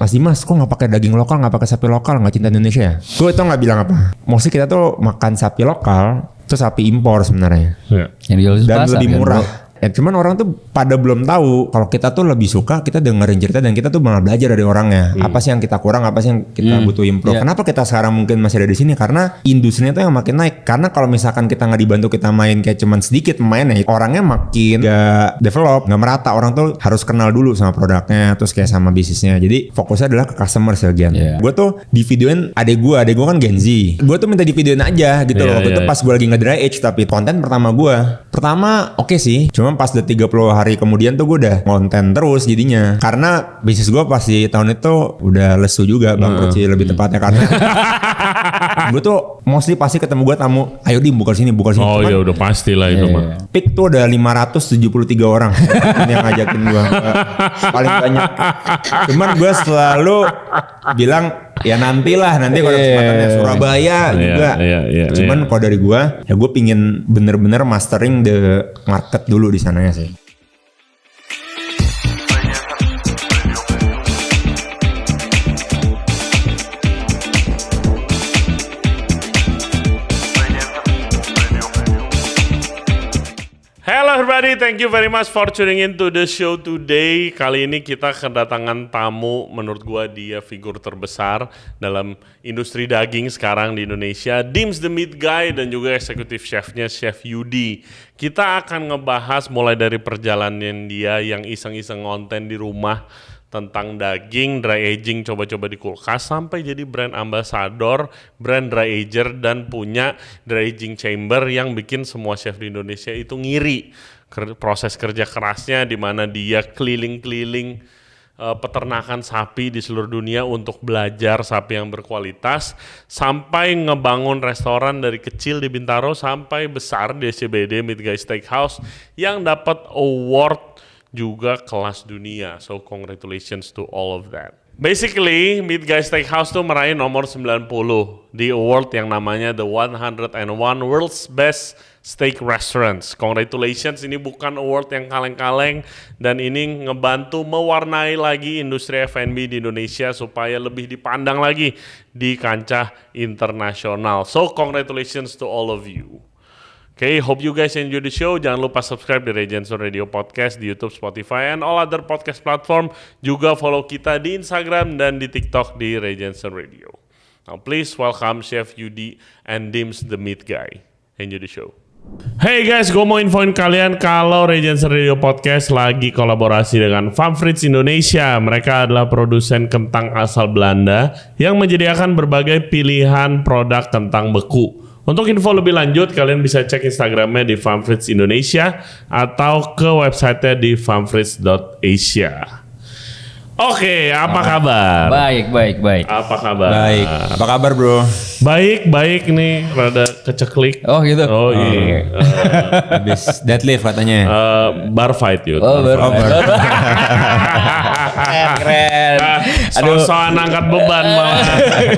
Mas Dimas kok nggak pakai daging lokal, nggak pakai sapi lokal, nggak cinta Indonesia ya? Gue itu nggak bilang apa. Mostly kita tuh makan sapi lokal, itu sapi impor sebenarnya. Yang dijual di Dan pasar, lebih kan, murah. bro? Ya, cuman orang tuh pada belum tahu kalau kita tuh lebih suka kita dengerin cerita dan kita tuh malah belajar dari orangnya. Apa sih yang kita kurang, apa sih yang kita butuh improve. Kenapa kita sekarang mungkin masih ada di sini? Karena industrinya tuh yang makin naik. Karena kalau misalkan kita nggak dibantu, kita main kayak cuman sedikit mainnya, orangnya makin gak develop, gak merata. Orang tuh harus kenal dulu sama produknya, terus kayak sama bisnisnya. Jadi fokusnya adalah ke customer sebagian. Gue tuh di videoin adek gue kan Gen Z. Gue tuh minta di videoin aja gitu loh. Waktu itu pas gue lagi nge-dry age, tapi konten pertama gue. Pertama oke sih, cuma pas udah 30 hari kemudian tuh gue udah konten terus jadinya. Karena bisnis gue pasti tahun itu udah lesu juga, bangkrut sih lebih tepatnya. Karena gue tuh mostly pasti ketemu gue tamu, ayo Dim buka sini. Oh iya udah pastilah itu mah. Peak tuh ada 573 orang yang ngajakin gue paling banyak. Cuman gue selalu bilang ya nanti kalau ada kesempatannya Surabaya juga. Cuman kalau dari gue ya gue pingin bener-bener mastering the market dulu di sananya sih. Hello everybody, thank you very much for tuning in to the show today. Kali ini kita kedatangan tamu, menurut gua dia figur terbesar dalam industri daging sekarang di Indonesia, Dims the Meat Guy, dan juga eksekutif chefnya Chef Yudi. Kita akan ngebahas mulai dari perjalanan dia yang iseng-iseng konten di rumah tentang daging, dry aging, coba-coba di kulkas, sampai jadi brand ambassador, brand dry ager, dan punya dry aging chamber yang bikin semua chef di Indonesia itu ngiri. Proses kerja kerasnya di mana dia keliling-keliling peternakan sapi di seluruh dunia untuk belajar sapi yang berkualitas, sampai ngebangun restoran dari kecil di Bintaro sampai besar di SCBD Meat Guy Steakhouse yang dapat award juga kelas dunia. So congratulations to all of that. Basically, Meat Guy Steakhouse tuh meraih nomor 90 di award yang namanya The 101 World's Best Steak Restaurants. Congratulations, ini bukan award yang kaleng-kaleng, dan ini ngebantu mewarnai lagi industri F&B di Indonesia supaya lebih dipandang lagi di kancah internasional. So congratulations to all of you. Okay, hope you guys enjoy the show. Jangan lupa subscribe di Ray Jensen Radio Podcast di YouTube, Spotify, and all other podcast platform. Juga follow kita di Instagram dan di TikTok di Ray Jensen Radio. Now please welcome Chef Yudi and Dims the Meat Guy. Enjoy the show. Hey guys, gue mau infoin kalian kalau Ray Jensen Radio Podcast lagi kolaborasi dengan Farm Friends Indonesia. Mereka adalah produsen kentang asal Belanda yang menyediakan berbagai pilihan produk kentang beku. Untuk info lebih lanjut, kalian bisa cek Instagramnya di Farm Friends Indonesia atau ke websitenya di farmfriends.asia. Oke, apa kabar? Baik. Apa kabar? Baik. Apa kabar bro? Baik nih, rada keceklik. Oh gitu. Oh iya. Habis deadlift katanya. Bar fight yuk. Oh baru. Keren. Soal angkat beban malah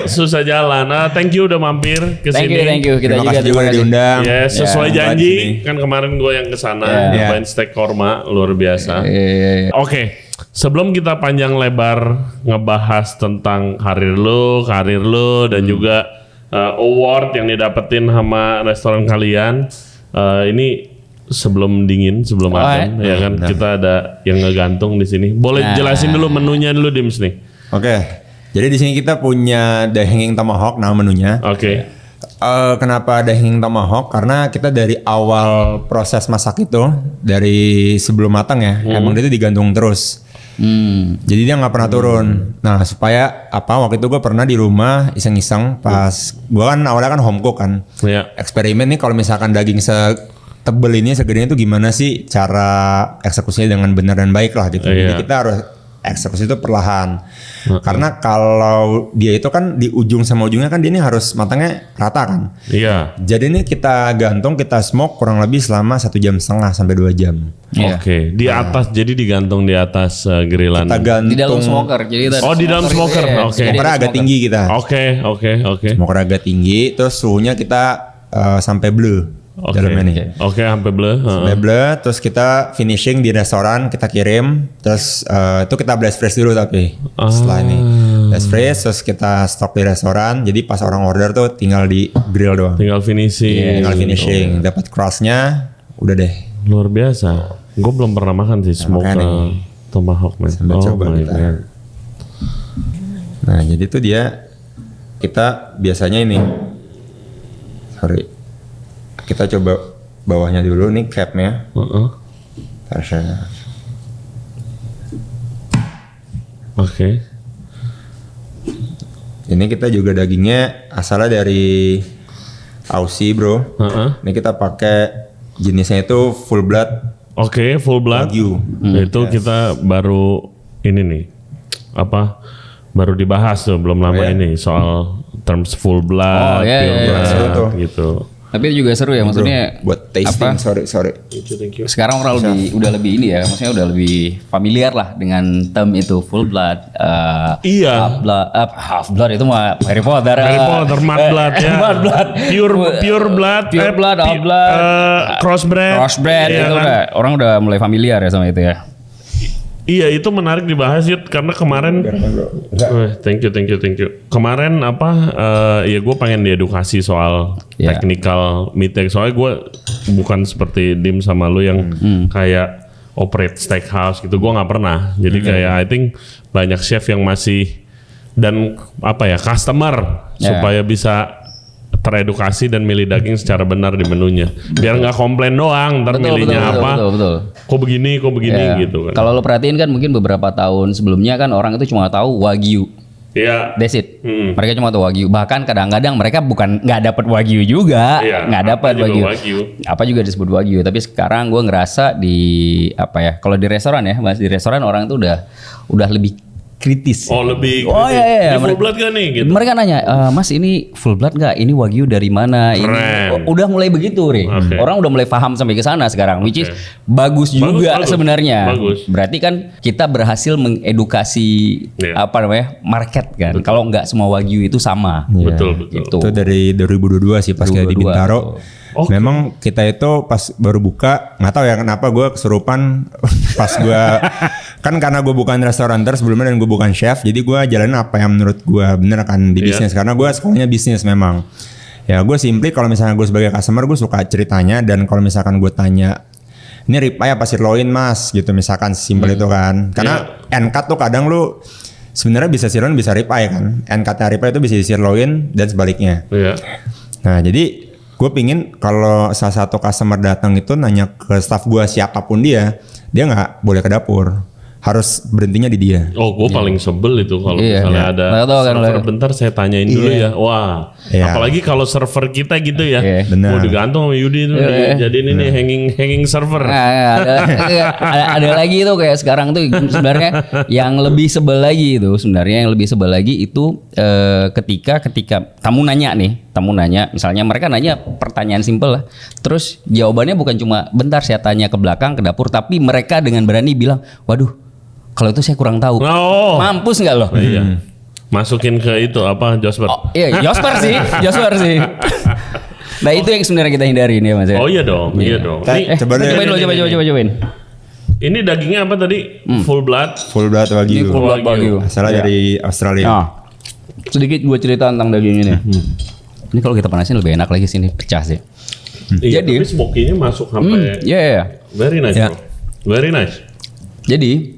susah jalan. Thank you udah mampir ke sini. Thank you. Kita Terima juga kasih udah diundang. Ya, sesuai janji sini. kan kemarin gue yang kesana nyobain steak korma luar biasa. Oke, sebelum kita panjang lebar ngebahas tentang karir lu dan juga award yang didapetin sama restoran kalian, ini sebelum adem ya kan kita ada yang ngegantung di sini. Boleh jelasin dulu menunya dulu Dims nih. Oke. Jadi di sini kita punya The Hanging Tomahawk nama menunya. Oke. Kenapa ada Hanging Tomahawk? Karena kita dari awal proses masak itu, dari sebelum matang ya, emang dia itu digantung terus. Jadi dia nggak pernah turun. Nah supaya waktu itu gue pernah di rumah iseng-iseng pas gue kan awalnya kan home cook kan. Eksperimen nih kalau misalkan daging setebel ini segede itu gimana sih cara eksekusinya dengan benar dan baik lah gitu. Jadi kita harus eksekusi itu perlahan. Karena kalau dia itu kan di ujung sama ujungnya kan dia ini harus matangnya rata kan. Iya. Jadi ini kita gantung, kita smoke kurang lebih selama 1,5 jam sampai 2 jam. Oke. Di atas jadi digantung di atas grillan. Kita gantung di dalam smoker. Jadi di dalam smoker. Oke. Smoker agak tinggi kita. Oke. Smoker agak tinggi, terus suhunya kita sampai blue. Dalamnya nih. Oke, sampai bleu. Sampai bleu, terus kita finishing di restoran, kita kirim, terus itu kita blast fresh dulu tapi setelah ini. Flash freeze terus kita stok di restoran. Jadi pas orang order tuh tinggal di grill doang. Tinggal finishing. Tinggal finishing, dapat crust-nya, udah deh. Luar biasa. Gue belum pernah makan sih smoke makanya tomahawk man. Sambil Oh coba my kita. god. Nah jadi tuh kita biasanya ini, kita coba bawahnya dulu nih capnya. Oke. Ini kita juga dagingnya asalnya dari Aussie bro. Ini kita pakai jenisnya itu full blood Oke, full blood. Wagyu. Itu kita baru ini nih baru dibahas tuh belum lama ini soal terms full blood, pure blood seru tuh. gitu. Tapi juga seru ya maksudnya. Buat tasting, sorry. Thank you. Sekarang orang udah lebih ini ya, maksudnya udah lebih familiar lah dengan term itu full blood. Iya. Half blood itu mah Harry Potter. Harry Potter, mud blood ya. Mud blood. Pure blood, Pure blood, half blood. crossbreed. Crossbred Iya itu kan? orang udah mulai familiar ya sama itu ya. Iya itu menarik dibahas Yud karena kemarin thank you. Kemarin ya gue pengen diedukasi soal technical meeting soalnya gue bukan seperti Dim sama lu yang kayak operate steakhouse gitu, gue nggak pernah. Jadi kayak I think banyak chef yang masih dan customer supaya bisa teredukasi dan milih daging secara benar di menunya biar nggak komplain doang ntar milihnya betul. kok begini gitu kan. Kalau lo perhatiin kan mungkin beberapa tahun sebelumnya kan orang itu cuma tahu Wagyu. Iya. That's it. Mereka cuma tahu Wagyu. Bahkan kadang-kadang mereka bukan nggak dapat Wagyu juga, nggak dapat Wagyu. Apa juga disebut Wagyu. Tapi sekarang gue ngerasa kalau di restoran ya, Mas, di restoran orang itu udah lebih kritis. Oh lebih. Iya. Ini full blood gak nih? Gitu. Mereka nanya, Mas ini full blood nggak? Ini Wagyu dari mana? Ini udah mulai begitu, Ri. Orang udah mulai paham sampai ke sana sekarang, which is bagus juga sebenarnya. Bagus. Berarti kan kita berhasil mengedukasi market kan. Kalau nggak semua Wagyu itu sama. Betul. Itu dari 2022 sih pas kayak di Bintaro. Memang kita itu pas baru buka, nggak tahu ya kenapa gue kesurupan pas gue kan karena gue bukan restauranter sebelumnya dan gue bukan chef, jadi gue jalanin apa yang menurut gue bener kan di bisnis karena gue sekolahnya bisnis memang. Ya gue simply kalau misalnya gue sebagai customer gue suka ceritanya, dan kalau misalkan gue tanya ini ribeye apa sirloin mas gitu misalkan simpel itu kan, karena end cut tuh kadang lu sebenarnya bisa sirloin bisa ribeye kan, end cutnya ribeye itu bisa sirloin dan sebaliknya. Nah jadi gue pingin kalau salah satu customer datang itu nanya ke staff gue siapapun dia nggak boleh ke dapur, harus berhentinya di dia. Oh, gue paling sebel itu kalau misalnya ada server bentar saya tanyain dulu ya. Wah, apalagi kalau server kita gitu ya. Mau digantung sama Yudi itu jadi ini hanging server. Ada lagi itu kayak sekarang tuh sebenarnya yang lebih sebel lagi itu ketika tamu nanya misalnya mereka nanya pertanyaan simpel lah, terus jawabannya bukan cuma bentar saya tanya ke belakang ke dapur, tapi mereka dengan berani bilang waduh kalau itu saya kurang tahu. Mampus nggak lo? Iya. Masukin ke itu Josper. Iya, Josper sih. Nah itu yang sebenarnya kita hindari nih Mas. Oh iya dong. Cobain. Ini dagingnya apa tadi? Full blood Wagyu. Full blood Wagyu. Asalnya dari Australia. Sedikit gue cerita tentang daging ini. Ini kalau kita panasin lebih enak lagi sini, pecah sih. Iya, tapi smoky-nya masuk sampai. Very nice. Bro. Very nice. Jadi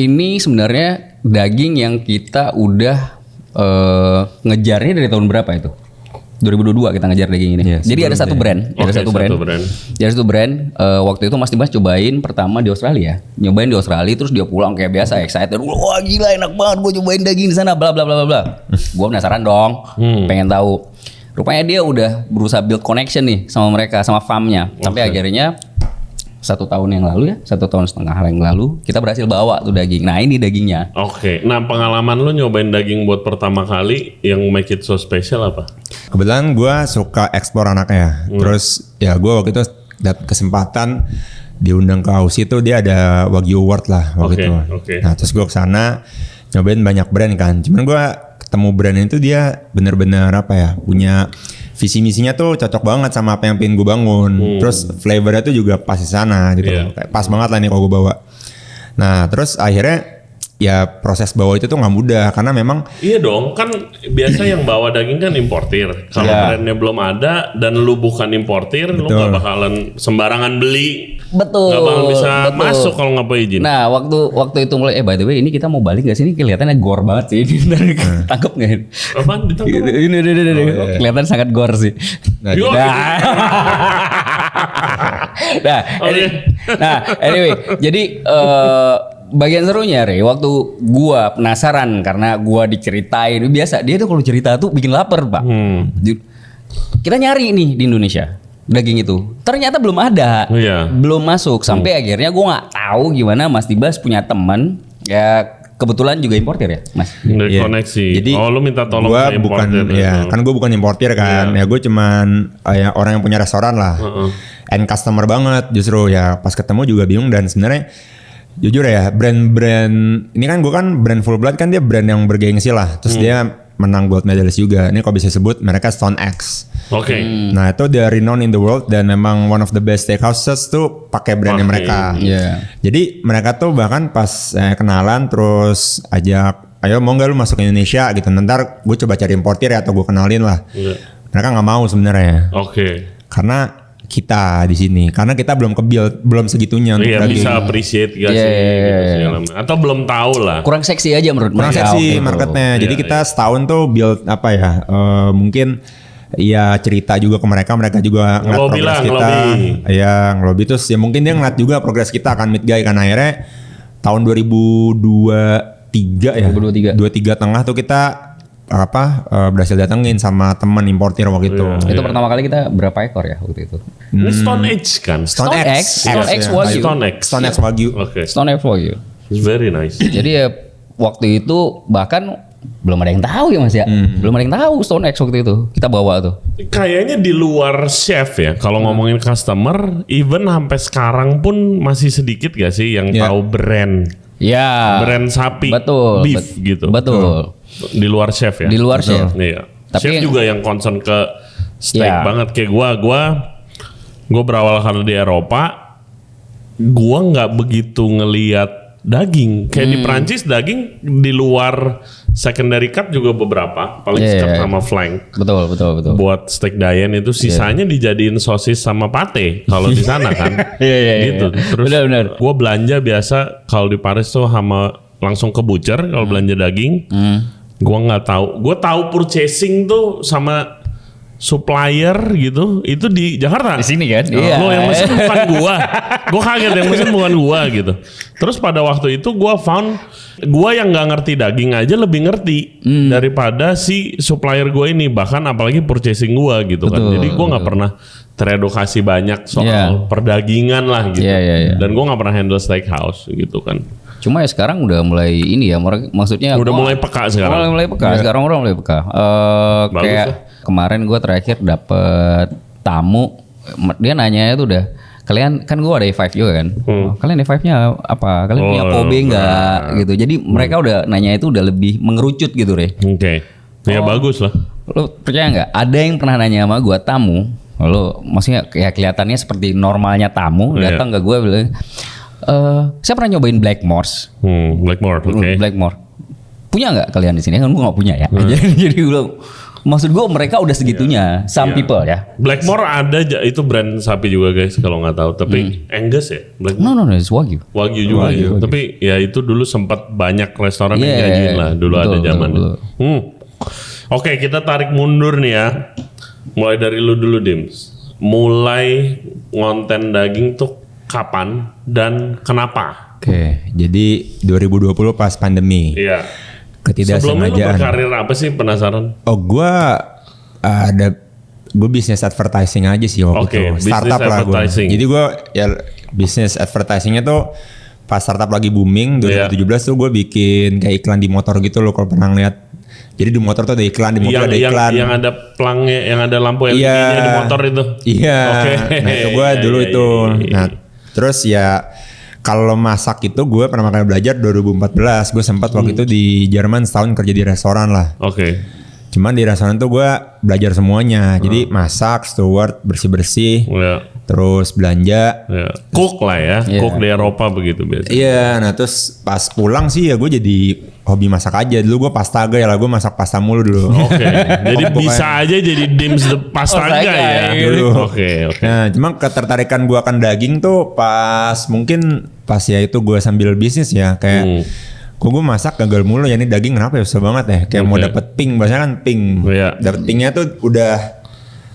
ini sebenarnya daging yang kita udah ngejarnya dari tahun berapa itu? 2022 kita ngejar daging ini. Jadi ada satu brand, waktu itu Mas Dimas cobain pertama di Australia. Nyobain di Australia terus dia pulang kayak biasa excited. Wah gila enak banget gue cobain daging di sana bla bla bla bla. Gue penasaran dong, pengen tahu. Rupanya dia udah berusaha build connection nih sama mereka, sama farmnya. Sampai akhirnya 1 tahun yang lalu 1,5 tahun yang lalu kita berhasil bawa tuh daging. Nah ini dagingnya. Oke. Nah pengalaman lu nyobain daging buat pertama kali yang make it so special apa? Kebetulan gue suka eksplor anaknya. Terus ya gue waktu itu dapat kesempatan diundang ke Aussie tuh, dia ada Wagyu Award lah waktu itu. Nah terus gue kesana nyobain banyak brand kan. Cuman gue ketemu brand itu dia bener-bener punya visi misinya tuh cocok banget sama apa yang pengen gue bangun. Terus flavornya tuh juga pas di sana gitu. Kayak pas banget lah nih kalau gue bawa. Nah terus akhirnya ya proses bawa itu tuh nggak mudah karena memang Iya dong, kan biasa yang bawa daging kan importir. Kalau brandnya belum ada dan lu bukan importir, lu nggak bakalan sembarangan beli. Betul. Nggak bakal bisa masuk kalau nggak punya izin. Nah, waktu itu mulai by the way ini kita mau balik gak sih? Ini kelihatannya gore banget sih. Ini tangkap nggak? Apaan ditangkap? Ini kelihatan sangat gore sih. Yo, Nah, anyway, jadi bagian serunya Re, waktu gua penasaran karena gua diceritain biasa dia tuh kalau cerita tuh bikin lapar, Pak. Kita nyari nih di Indonesia daging itu. Ternyata belum ada. Iya. Belum masuk sampai akhirnya gua nggak tahu gimana Mas Dibas punya teman ya kebetulan juga importir ya, Mas. Dari Iya. koneksi. Jadi lu minta tolong gua ke importer. bukan kan gue bukan importir kan. Ya gue cuman ya, orang yang punya restoran lah. End customer banget justru ya pas ketemu juga bingung dan sebenarnya jujur ya brand-brand ini kan gue kan brand Full Blood kan dia brand yang bergengsi lah. Terus dia menang gold medalist juga. Ini kalau bisa sebut mereka Stone X. Oke. Nah itu dia renowned in the world dan memang one of the best steakhouses tuh pakai brandnya mereka. Iya. Jadi mereka tuh bahkan pas kenalan terus ajak, ayo mau nggak lu masuk ke Indonesia gitu. Ntar gue coba cari importir ya atau gue kenalin lah. Iya. Mereka nggak mau sebenarnya. Oke. Karena kita di sini, karena kita belum ke-build, belum segitunya untuk Iya daging. bisa appreciate gak sih? Gitu, segala macam. Atau belum tahu lah. Kurang seksi aja menurut Kurang mereka seksi waktu itu. marketnya. Jadi Iya, kita setahun tuh build apa ya? Mungkin ya cerita juga ke mereka juga ngeliat Ngelobi progres lah, kita. ngelobi. Ya ngelobi terus ya mungkin dia ngeliat juga progres kita akan mid guy kan akhirnya tahun 2023 ya. 23 tengah tuh kita berhasil datengin sama teman importir waktu itu. Itu pertama kali kita berapa ekor ya waktu itu? Ini Stone Age kan? Stone X Wagyu. Stone X. Stone X Wagyu. Oke. Stone X Wagyu. Very nice. Jadi ya waktu itu bahkan belum ada yang tahu ya Mas ya. Belum ada yang tahu Stone X waktu itu. Kita bawa tuh. Kayaknya di luar chef ya, kalau ngomongin customer, even sampai sekarang pun masih sedikit gak sih yang tahu brand Ya. sapi, Betul. beef gitu. Betul. Di luar chef ya. Di luar chef. Iya. Tapi Chef yang- juga yang concern ke steak Iya. banget kayak gua berawal karena di Eropa, gua nggak begitu ngelihat daging. Kayak di Prancis daging di luar secondary cut juga beberapa, paling Iya, skirt iya. sama flank. Betul. Buat steak Dayen itu sisanya dijadiin sosis sama pate kalau di sana kan. Iya. Gitu. Terus Benar. gua belanja biasa kalau di Paris tuh sama langsung ke butcher kalau belanja daging. Gua nggak tahu. Gua tahu purchasing tuh sama supplier gitu. Itu di Jakarta. Di sini kan? Lo yang mesen bukan gua. Gua kaget yang mesen bukan gua gitu. Terus pada waktu itu gua found gua yang nggak ngerti daging aja lebih ngerti daripada si supplier gua ini, bahkan apalagi purchasing gua gitu kan. Betul, Jadi gua nggak pernah teredukasi banyak soal Iya. perdagingan lah gitu. Iya. Dan gua nggak pernah handle steakhouse gitu kan. Cuma ya sekarang udah mulai ini ya, maksudnya Udah mulai peka sekarang. Mulai peka. Sekarang udah mulai peka. Bagus Kayak ya. kemarin gue terakhir dapet tamu, dia nanya itu udah, kalian kan gue ada A5 juga kan, kalian A5-nya apa? Kalian punya Kobe nggak? Gitu. Jadi mereka udah nanya itu udah lebih mengerucut gitu Re. Oke. Ya bagus lah. Lo percaya nggak? Ada yang pernah nanya sama gue tamu, lo maksudnya kayak kelihatannya seperti normalnya tamu Iya. datang ke gue bilang, saya pernah nyobain Blackmore's. Blackmore. Oke. Blackmore. Punya nggak kalian di sini? Kan gue nggak punya ya. Jadi gue, maksud gue mereka udah segitunya. Some people ya. Blackmore ada itu brand sapi juga guys kalau nggak tahu. Tapi Angus ya. Blackmore. No, it's Wagyu. Wagyu juga ya. Tapi ya itu dulu sempat banyak restoran yang Iya, nyajiin lah. Dulu betul, ada zaman. betul. Oke, kita tarik mundur nih ya. Mulai dari lu dulu Dims. Mulai ngonten daging tuh kapan dan kenapa? Oke, jadi 2020 pas pandemi. Iya. Sebelumnya lu Ketidaksengajaan. berkarir apa sih, penasaran? Oh, gue bisnis advertising aja sih waktu Oke, itu. Startup bisnis lah gue. advertising. Jadi gue ya bisnis advertisingnya tuh pas startup lagi booming 2017 tuh gue bikin kayak iklan di motor gitu loh kalau pernah ngeliat. Jadi di motor tuh ada iklan, di motor ada iklan. Yang ada pelangnya, yang ada lampu LED-nya di motor itu. Iya. Oke. Nah itu gue dulu Iya, itu. iya. Nah terus ya kalau masak itu gue pertama kali belajar 2014. Gue sempat waktu itu di Jerman setahun kerja di restoran lah. Oke. Cuman di restoran tuh gue belajar semuanya. Jadi masak, steward, bersih-bersih. Ya. terus belanja. Ya. Cook lah ya, Iya. cook di Eropa begitu biasa. Iya, nah terus pas pulang sih ya gue jadi hobi masak aja. Dulu gue pasta gaya lah, gue masak pasta mulu dulu. Oke, jadi bisa aja jadi Dims the Pasta Pasta Guy Guy. ya. Dulu. Oke. Nah, cuma ketertarikan gue akan daging tuh pas ya itu gue sambil bisnis ya kayak kok gue masak gagal mulu ya, ini daging kenapa ya susah banget ya, kayak mau Oke. dapet pink, biasanya kan pink, Iya. dapet pinknya tuh udah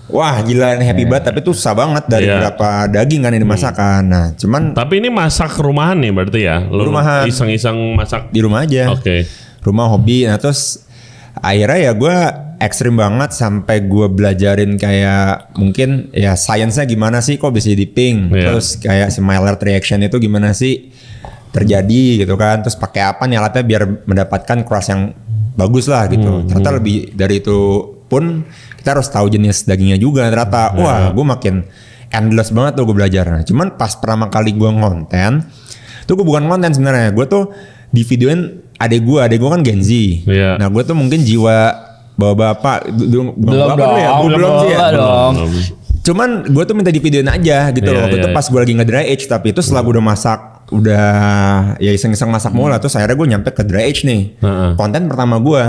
wah gila ini happy banget, tapi tuh susah banget dari Iya. berapa daging kan yang dimasakkan. Nah cuman Tapi ini masak rumahan nih berarti ya? Lu Rumahan. iseng-iseng masak. di rumah aja. Oke. Rumah hobi. Nah terus akhirnya ya gue ekstrim banget sampai gue belajarin kayak mungkin ya sainsnya gimana sih kok bisa jadi pink. Iya. Terus kayak si Maillard reaction itu gimana sih terjadi gitu kan. Terus pakai apa nih alatnya biar mendapatkan crust yang bagus lah gitu. Ternyata lebih dari itu pun kita harus tahu jenis dagingnya juga ternyata. Wah gue makin endless banget tuh gue belajar. Nah, cuman pas pertama kali gue ngonten tuh gue bukan konten sebenarnya. Gue tuh di videoin adek gue kan Gen Z. Iya. Nah gue tuh mungkin jiwa bapak-bapak belum Belum bapak dulu ya? dong, Belum sih ya. belum dong. Cuman gue tuh minta di videoin aja gitu Iya, loh. Waktu iya, itu pas gue lagi nge-dry age, tapi itu setelah gue udah masak, udah ya iseng-iseng masak mulu lah. Terus akhirnya gue nyampe ke dry age nih. Heeh. Konten pertama gue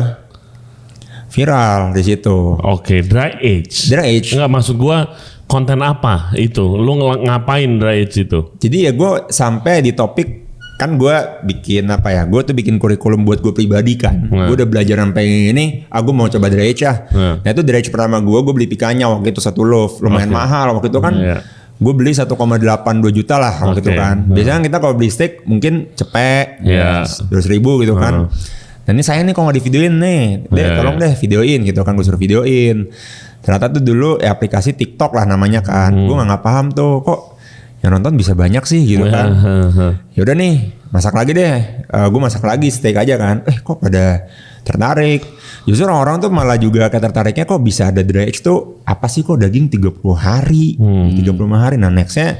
viral di situ. Oke, dry age. Dry age. Enggak, maksud gua konten apa itu? Lu ngapain dry age itu? Jadi ya gue sampai di topik kan gue bikin apa ya? Gue tuh bikin kurikulum buat gue pribadi kan. Gue udah belajar sampai ini. Aku mau coba dry age ya. Nah itu dry age pertama gue beli picanha waktu itu 1 loaf, lumayan mahal waktu itu kan. Iya. Gue beli 1,82 juta lah waktu itu Oke. kan. Biasanya kita kalau beli steak mungkin cepet, Iya. 200.000 gitu kan. Nah ini saya nih kok nggak di videoin nih, Iya, tolong deh videoin gitu kan, gue suruh videoin. Ternyata tuh dulu ya aplikasi TikTok lah namanya kan, gue nggak paham tuh kok yang nonton bisa banyak sih gitu kan. Yaudah nih masak lagi deh, gue masak lagi steak aja kan. Kok pada tertarik. Justru orang-orang tuh malah juga kayak tertariknya kok bisa ada dry age tuh apa sih kok daging 30 hari, 35 hari. Nah nextnya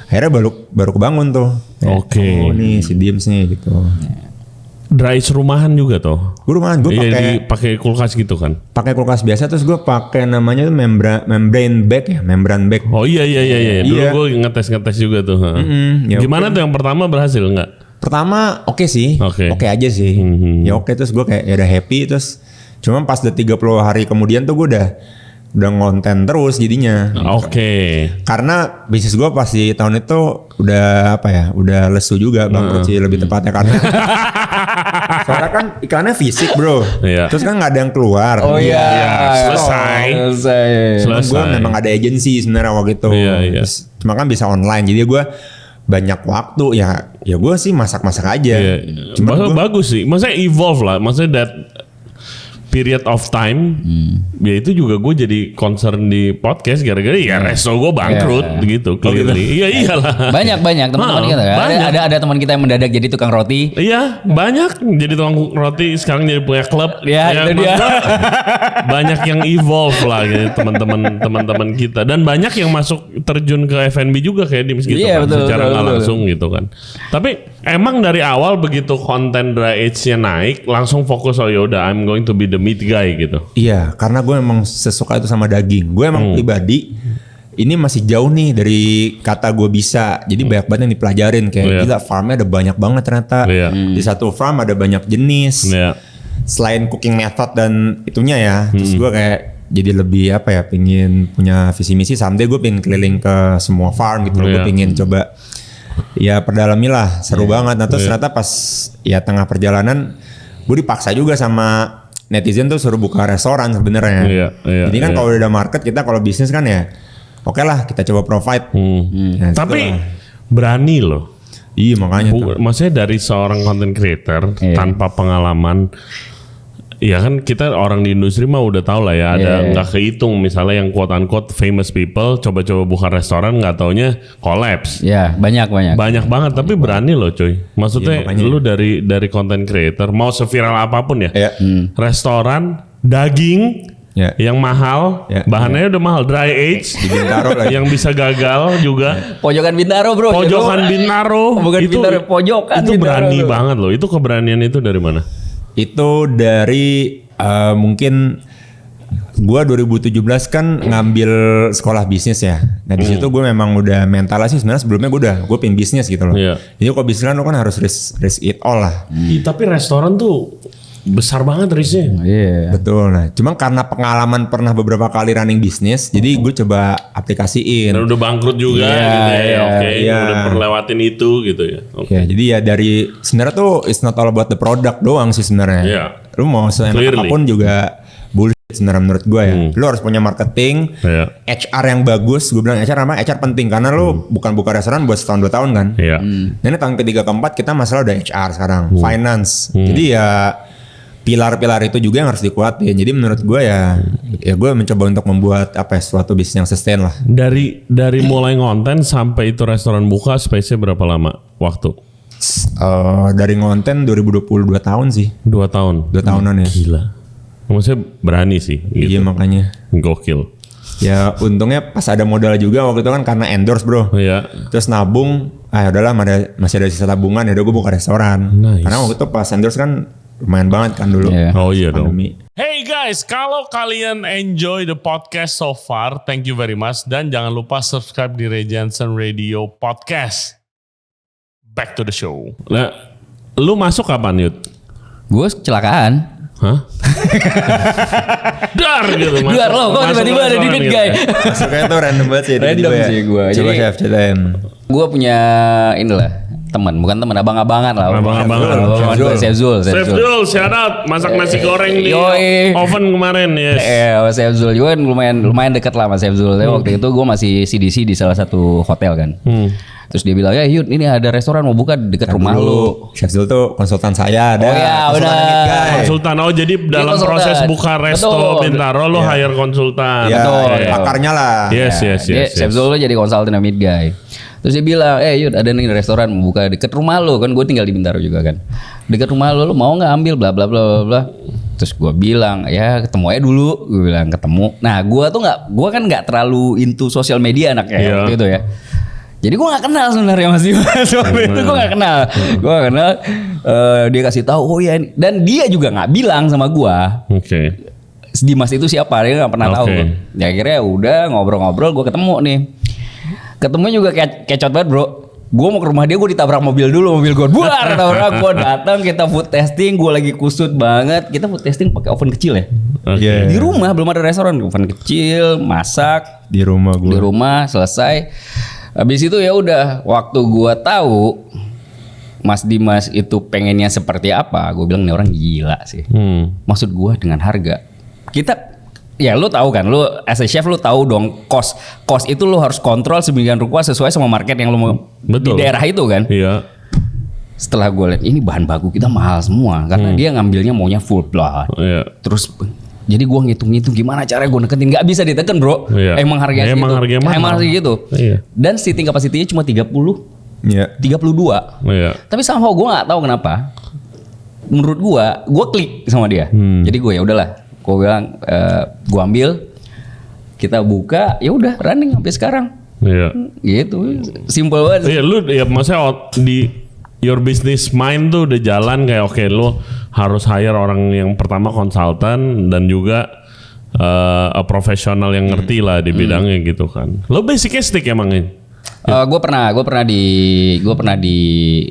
akhirnya baru kebangun tuh. Oke. Oh nih si Dims nih gitu. Dry age rumahan juga tuh. Gue rumahan, gue Iya, pakai kulkas gitu kan. pakai kulkas biasa, terus gue pakai namanya tuh membrane bag. Oh iya. Dulu Iya. gue ngetes juga tuh. ya Gimana tuh yang pertama berhasil nggak? Pertama oke sih, Oke. oke aja sih. Ya oke, terus gue kayak ya udah happy. Terus cuma pas udah 30 hari kemudian tuh gue udah ngonten terus jadinya. Oke. Karena bisnis gue pas di tahun itu udah apa ya, udah lesu juga bangkrut sih lebih tepatnya karena soalnya kan iklannya fisik bro, Iya. terus kan nggak ada yang keluar. Oh iya. Iya, selesai. Gue memang ada agensi sebenarnya waktu itu. Iya, iya. Terus, cuma kan bisa online, jadi gue banyak waktu ya gue sih masak aja. Iya. Cuma Maksudnya gue bagus sih. Maksudnya evolve lah. Maksudnya that period of time. Ya itu juga gue jadi concern di podcast gara-gara ya resto gue bangkrut gitu. Clearly. Iya iyalah. Banyak teman-teman kita kan. banyak. Ada teman kita yang mendadak jadi tukang roti. Iya banyak. Jadi tukang roti sekarang jadi punya klub. Ya, itu dia. maksudnya banyak yang evolve lah gitu, teman-teman kita. Dan banyak yang masuk terjun ke F&B juga kayak Dims gitu Iya, kan. betul, Secara betul, nggak betul. langsung gitu kan. Tapi emang dari awal begitu konten dry age-nya naik langsung fokus yaudah I'm going to be the meat guy gitu. iya karena gue emang sesuka itu sama daging. Gue emang pribadi ini masih jauh nih dari kata gue bisa. Jadi banyak banget yang dipelajarin kayak Iya. gila farmnya ada banyak banget ternyata. Iya. Di satu farm ada banyak jenis. Iya. Selain cooking method dan itunya ya, terus gue kayak jadi lebih apa ya, pingin punya visi misi. Someday gue pengen keliling ke semua farm gitu loh. Gue Iya. pengen coba ya perdalami lah, seru banget. Nah terus ternyata pas ya tengah perjalanan gue dipaksa juga sama netizen tuh suruh buka restoran sebenarnya. Iya, iya, Jadi kan iya. kalau udah market kita kalau bisnis kan ya oke lah kita coba provide. Nah, Tapi setelah- berani loh. iya makanya tuh. Maksudnya dari seorang content creator Iya. tanpa pengalaman, ya kan kita orang di industri mah udah tahu lah ya ada Iya. nggak kehitung misalnya yang quote unquote famous people coba-coba buka restoran nggak taunya collapse. Ya, banyak. Banyak banget tapi berani loh cuy. Maksudnya Iya, makanya. lu dari content creator mau seviral apapun ya. Iya. Restoran daging Ya. yang mahal, Ya. bahannya udah mahal, dry age, Bintaro lagi. yang bisa gagal juga. Pojokan Bintaro, Bro. Pojokan Bintaro, Bukan Bintaro, pojokan itu Bintaro berani tuh. banget loh. Itu keberanian itu dari mana? Itu dari mungkin Gua 2017 kan ngambil sekolah bisnis ya. Nah di situ gue memang udah mentalnya sih sebenarnya sebelumnya gue pengen bisnis gitu loh. Iya. Jadi kalau bisnis kan lo kan harus risk it all lah. Tapi restoran tuh besar banget risknya. Iya. Betul. Nah, cuma karena pengalaman pernah beberapa kali running bisnis, jadi gue coba aplikasiin. Dan udah bangkrut juga Iya, gitu ya. iya, Oke, iya. udah perlewatin itu gitu ya. Oke. Ya, jadi ya dari sebenarnya tuh it's not all about the product doang sih sebenarnya. Iya. Lu mau seenak Clearly. apapun juga bullshit sebenarnya menurut gue ya. Lu harus punya marketing, Iya. HR yang bagus. Gue bilang HR penting karena lu bukan buka restoran buat setahun 2 tahun kan. Iya. Nah, ini tahun ketiga keempat kita masalah udah HR sekarang, finance. Jadi ya pilar-pilar itu juga yang harus dikuatin. Jadi menurut gue ya gue mencoba untuk membuat suatu bisnis yang sustain lah. Dari mulai ngonten sampai itu restoran buka, space-nya berapa lama waktu? Dari ngonten 2022 tahun sih, 2 tahun. 2 tahunan ya. Gila. Maksudnya berani sih gitu. Iya makanya. Gokil. Ya untungnya pas ada modal juga waktu itu kan karena endorse bro. Iya. Terus nabung, udahlah masih ada sisa tabungan ya udah gue buka restoran. Nice. Karena waktu itu pas endorse kan lumayan banget kan dulu. Iya. Oh iya dong. Pandemi. Hey guys, kalau kalian enjoy the podcast so far, thank you very much. Dan jangan lupa subscribe di Ray Jensen Radio Podcast. Back to the show. Nah, lu masuk kapan, Yud? Gue kecelakaan. Hah? Dar gitu. Dar lo, kok tiba-tiba ada di mid guy. Masuknya tuh random banget sih. Random tiba-tiba sih gua. Coba Jadi- chef ceritain. Gue punya inilah teman, bukan teman, abang-abangan lah. Abang-abangan. Chef Zul. Chef Zul, shout out. Masak nasi goreng di Yoi. oven kemarin, yes. Chef Zul juga kan lumayan dekat lah sama Chef Zul. Tapi waktu itu gue masih CDC di salah satu hotel kan. Terus dia bilang, ya Yud ini ada restoran mau buka dekat rumah lu. Chef Zul tuh konsultan saya ada. Oh iya, konsultan benar. Meet Guy. Konsultan, oh jadi dalam konsultan. proses buka resto Betul. Bintaro lo hire konsultan. Ya, Betul. pakarnya lah. Yes, yes, Dia yes. Chef Zul tuh jadi konsultan Mid Guy. Terus dia bilang, Yud ada nih restoran mau buka deket rumah lu kan, gue tinggal di Bintaro juga kan. Deket rumah lu mau nggak ambil bla bla bla bla bla. Terus gue bilang, ya ketemu aja dulu. Gue bilang ketemu. Nah gue kan nggak terlalu into sosial media anaknya Iya. waktu itu ya. Jadi gue gak kenal sebenarnya Mas Dimas. Waktu itu gue gak kenal. Gue gak kenal. Dia kasih tahu, oh ya ini. Dan dia juga gak bilang sama gue. Oke. Dimas itu siapa, dia gak pernah tahu. Ya akhirnya udah ngobrol-ngobrol, gue ketemu nih. Ketemu juga kecot banget bro. Gue mau ke rumah dia, gue ditabrak mobil dulu. Mobil gue buar, tabrak. Gue datang, kita food testing. Gue lagi kusut banget. Kita food testing pakai oven kecil ya. Iya. Di rumah belum ada restoran. Oven kecil, masak. Di rumah gue. Di rumah selesai. Habis itu ya udah waktu gua tahu Mas Dimas itu pengennya seperti apa, gue bilang ini orang gila sih. Maksud gua dengan harga. Kita ya lu tahu kan, lu as a chef lu tahu dong cost itu lu harus kontrol sedemikian rupa sesuai sama market yang lu mau Betul. di daerah itu kan. Iya. Setelah gue lihat ini bahan baku kita mahal semua karena dia ngambilnya maunya full blood. Iya. Terus jadi gue ngitung-ngitung gimana cara gue deketin, nggak bisa ditekan bro. Iya. Emang harganya Emang segitu. harganya mahal. Emang harganya gitu. Iya. Dan seating kapasitinya cuma 30, Iya. 32. Iya. Tapi somehow gue nggak tahu kenapa. Menurut gue klik sama dia. Jadi gue ya udahlah. Gue bilang gue ambil, kita buka, ya udah running sampai sekarang. Iya. Gitu, simple banget. Iya, lu ya maksudnya di your business mind tuh udah jalan kayak oke lu harus hire orang yang pertama konsultan dan juga a profesional yang ngerti lah di bidangnya gitu kan. Lo basicnya steak emang ini? Gue pernah di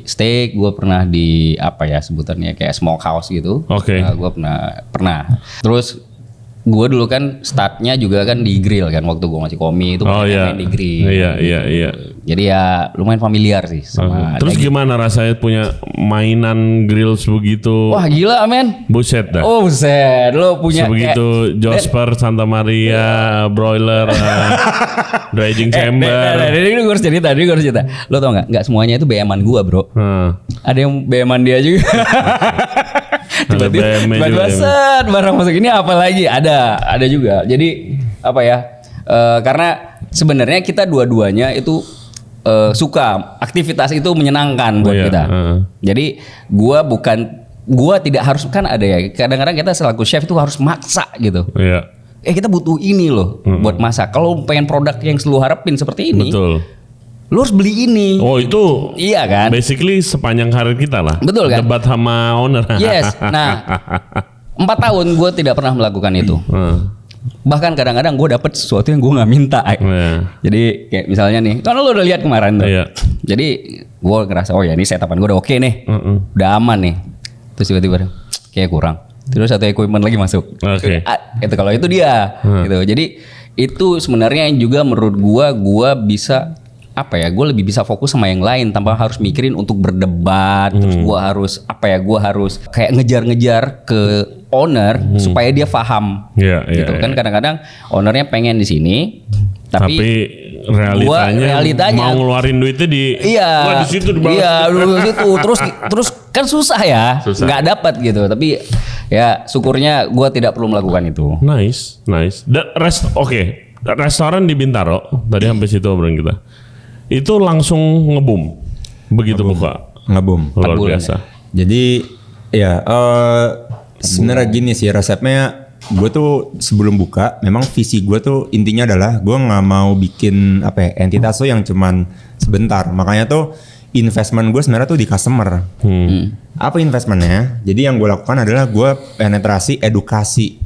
steak, gue pernah di apa ya sebutannya kayak smokehouse gitu. Oke. Gue pernah. Terus gue dulu kan startnya juga kan di grill kan waktu gue masih komi itu Oh iya. main di grill. Iya. Jadi ya lumayan familiar sih sama. Terus gimana rasanya punya mainan grill sebegitu? Wah gila men. Buset dah. Oh buset, lo punya Sebegitu Josper, Santa Maria, broiler, dredging chamber. Ini gue harus cerita, Lo tau nggak? Nggak semuanya itu BM-an gue bro. Ada yang BM-an dia juga. Tiba-tiba set barang masuk ini apa lagi? Ada juga. Jadi apa ya? Karena sebenarnya kita dua-duanya itu suka aktivitas itu menyenangkan buat kita. Jadi gua tidak harus kan ada ya. Kadang-kadang kita selaku chef itu harus maksa gitu. Iya. Kita butuh ini loh buat masak. Kalau pengen produk yang lu harapin seperti ini, Betul. lu harus beli ini. Oh itu Iya kan? basically sepanjang karir kita lah. Betul kan? Debat sama owner. Yes. Nah, 4 tahun gue tidak pernah melakukan itu. Bahkan kadang-kadang gue dapet sesuatu yang gue nggak minta. Jadi kayak misalnya nih, kan lo udah lihat kemarin tuh. Iya. Jadi gue ngerasa oh ya ini setupan gue udah oke nih, udah aman nih. Terus tiba-tiba kayak kurang. Terus satu equipment lagi masuk. Oke. Itu kalau itu dia. Gitu. Jadi itu sebenarnya yang juga menurut gue bisa apa ya? Gue lebih bisa fokus sama yang lain tanpa harus mikirin untuk berdebat. Terus gue harus apa ya? Gue harus kayak ngejar-ngejar ke owner supaya dia paham. Gitu kan kadang-kadang ownernya pengen di sini, tapi realitanya mau ngeluarin duitnya di di situ di situ terus kan susah ya, nggak dapat gitu. Tapi ya syukurnya gue tidak perlu melakukan itu. Nice. Restoran di Bintaro tadi sampai situ obrolan kita. Itu langsung ngebum begitu buka. Ngebum. Luar biasa. Jadi ya sebenarnya gini sih resepnya. Gue tuh sebelum buka, memang visi gue tuh intinya adalah gue nggak mau bikin entitas tuh yang cuman sebentar. Makanya tuh investment gue sebenarnya tuh di customer. Apa investmentnya? Jadi yang gue lakukan adalah gue penetrasi edukasi,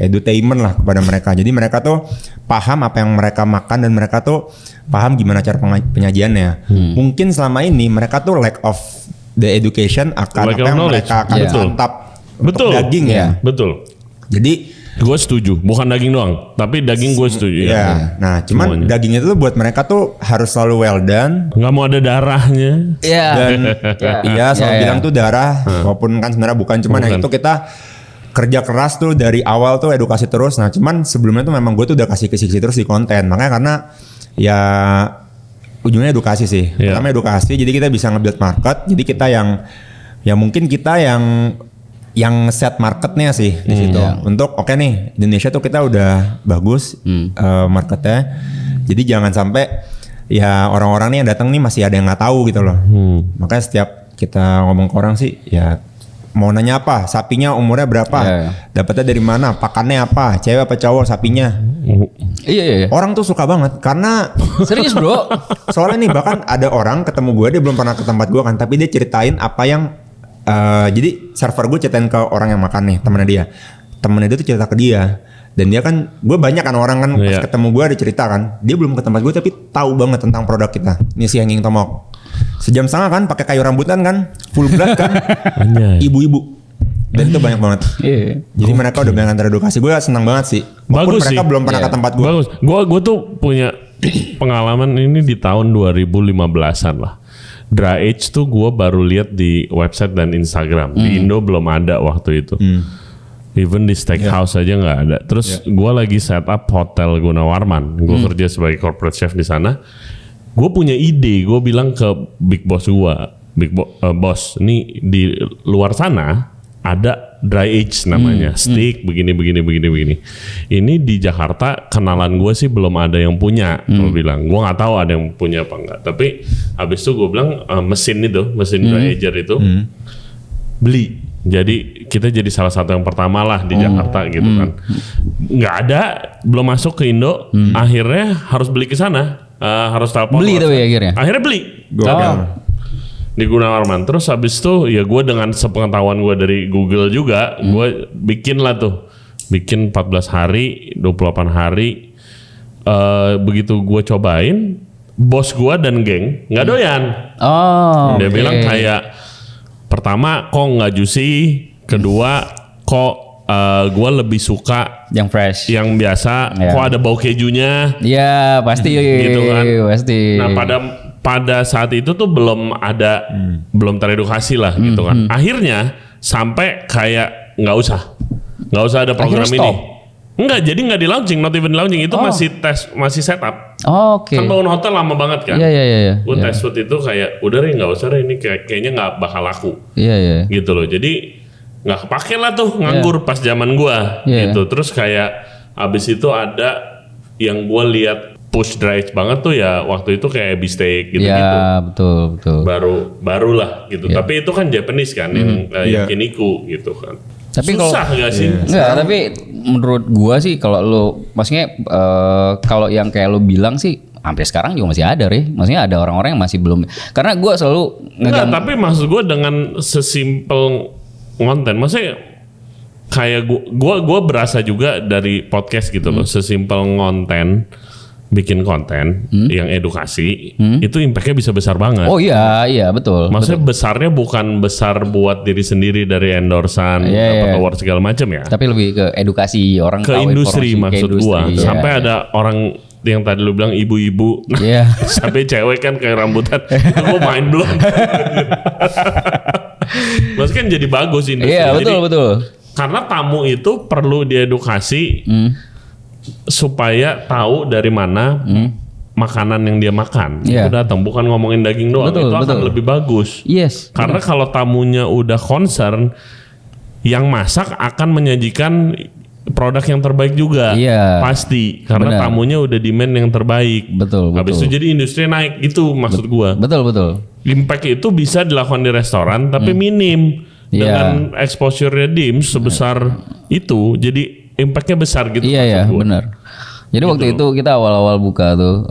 edutainment lah kepada mereka. Jadi mereka tuh paham apa yang mereka makan dan mereka tuh paham gimana cara penyajiannya. Mungkin selama ini mereka tuh lack of the education akan apa yang mereka akan santap. Betul. Daging ya. Betul. Jadi gue setuju, bukan daging doang, tapi daging gue setuju. Ya. Nah, cuman daging itu tuh buat mereka tuh harus selalu well done. Nggak mau ada darahnya. Dan selalu bilang tuh darah, walaupun kan sebenarnya bukan. Cuman yang itu kita kerja keras tuh dari awal tuh edukasi terus. Nah, cuman sebelumnya tuh memang gue tuh udah kasih kisi-kisi terus di konten. Makanya karena ya ujungnya edukasi sih. Pertama edukasi, jadi kita bisa nge-build market. Jadi kita mungkin kita yang set marketnya sih di situ. Untuk oke nih Indonesia tuh kita udah bagus marketnya. Jadi jangan sampai ya orang-orang nih yang datang nih masih ada yang nggak tahu gitu loh. Makanya setiap kita ngomong ke orang sih ya mau nanya apa, sapinya umurnya berapa, dapatnya dari mana, pakannya apa, cewek apa cowok sapinya. Iya. Orang tuh suka banget karena serius bro. Soalnya nih bahkan ada orang ketemu gue, dia belum pernah ke tempat gue kan, tapi dia ceritain apa yang jadi server gue ceritain ke orang yang makan nih, temennya dia tuh cerita ke dia. Dan dia kan, gue banyak kan orang kan pas ketemu gue ada cerita kan, dia belum ke tempat gue tapi tahu banget tentang produk kita. Ini si Hanging Tomahawk, sejam setengah kan pakai kayu rambutan kan, full blood kan, ibu-ibu. Dan itu banyak banget. Jadi mereka udah banyak teredukasi. Gue senang banget sih. Bagus mereka sih. belum pernah ke tempat gue. Bagus. Gue tuh punya pengalaman ini di tahun 2015-an lah. Dry age tuh gue baru lihat di website dan Instagram. Di Indo belum ada waktu itu. Even di steakhouse aja nggak ada. Terus gue lagi set up hotel Gunawarman. Gue kerja sebagai corporate chef di sana. Gue punya ide. Gue bilang ke big boss gue, boss, ini di luar sana ada dry age namanya, steak begini. Ini di Jakarta kenalan gue sih belum ada yang punya. Gue bilang, gue nggak tahu ada yang punya apa enggak. Tapi habis itu gue bilang mesin dry ager itu beli. Jadi kita jadi salah satu yang pertama lah di Jakarta gitu kan. Nggak ada, belum masuk ke Indo. Akhirnya harus beli ke sana, harus telepon. Beli tapi akhirnya. Akhirnya beli. Di Gunawarman. Terus habis itu ya gue dengan sepengetahuan gue dari Google juga, gue bikin 14 hari, 28 hari. Begitu gue cobain, bos gue dan geng nggak doyan. Dia bilang kayak, pertama kok nggak juicy, kedua kok gue lebih suka yang fresh, yang biasa, kok ada bau kejunya. Iya pasti gitu kan. Pasti. Nah pada saat itu tuh belum teredukasi lah gitu kan. Akhirnya sampai kayak nggak usah ada program ini. Enggak, jadi nggak di launching, not even di launching, itu masih setup. Kan bangun hotel lama banget kan. Iya. Gue test food itu kayak udah deh nggak usah deh, ini kayaknya nggak bakal laku. Iya. Gitu loh. Jadi nggak kepake lah tuh nganggur pas zaman gue gitu. Terus kayak abis itu ada yang gue lihat push dry age banget tuh ya waktu itu kayak beefsteak gitu-gitu. Ya betul. Baru lah gitu. Tapi itu kan Japanese kan yang Yakiniku gitu kan. Tapi susah nggak sih? Enggak, tapi menurut gua sih kalau lo maksudnya kalau yang kayak lo bilang sih sampai sekarang juga masih ada maksudnya ada orang-orang yang masih belum, karena gua selalu tapi maksud gua dengan sesimpel konten, maksudnya kayak gua berasa juga dari podcast gitu loh, sesimpel bikin konten yang edukasi itu impactnya bisa besar banget. Oh iya betul. Maksudnya besarnya bukan besar buat diri sendiri dari endorsan dapat award segala macam ya. Tapi lebih ke edukasi orang ke tahu industri informasi, maksud ke industri, gua. iya. Sampai ada orang yang tadi lu bilang ibu-ibu, Iya. sampai cewek kan kayak rambutan, itu gua mind blown. Maksudnya kan jadi bagus industri. Iya betul. Karena tamu itu perlu diedukasi supaya tahu dari mana makanan yang dia makan. Iya. Itu datang, bukan ngomongin daging doang. Betul, itu akan betul. lebih bagus. Yes. Karena kalau tamunya udah concern, yang masak akan menyajikan produk yang terbaik juga. Iya. Pasti. Karena Benar. tamunya udah demand yang terbaik. Betul. Habis itu jadi industri naik. Itu maksud gua. Betul. Impact itu bisa dilakukan di restoran tapi minim. Iya. Dengan exposure-nya Dims sebesar itu, jadi impactnya besar gitu. Iya maksud gua. benar. Jadi waktu itu kita awal-awal buka tuh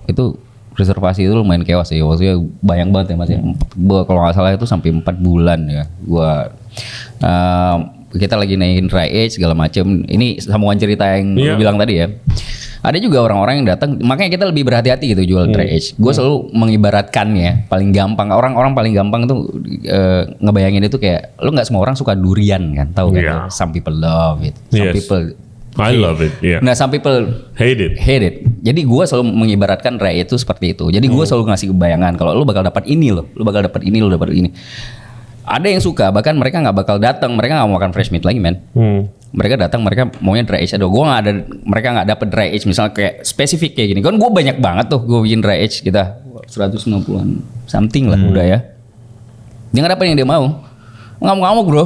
itu reservasi itu lumayan chaos sih. Maksudnya banyak banget ya Mas ya. Gua kalau nggak salah itu sampai 4 bulan ya. Kita lagi naikin dry age segala macem. Ini sambungan cerita yang lu bilang tadi ya. Ada juga orang-orang yang datang, makanya kita lebih berhati-hati gitu jual dry age. Gue selalu mengibaratkannya paling gampang. Orang-orang paling gampang tuh ngebayangin itu kayak lu nggak semua orang suka durian kan, tahu kan? Yeah. Some people love it, some Yes. people I love it. Yeah. Nah, some people Hate it. hate it. Jadi gue selalu mengibaratkan dry age itu seperti itu. Jadi gue selalu ngasih bayangan kalau lu bakal dapat ini loh, lu bakal dapat ini, lu dapat ini. Ada yang suka, bahkan mereka nggak bakal datang, mereka nggak mau makan fresh meat lagi, men. Mereka datang, mereka maunya dry age. Aduh, mereka nggak dapet dry age, misalnya kayak spesifik kayak gini. Kan gue banyak banget tuh, gue bikin dry age kita 150-an something lah udah ya. Dia nggak dapet yang dia mau, ngamuk-ngamuk bro.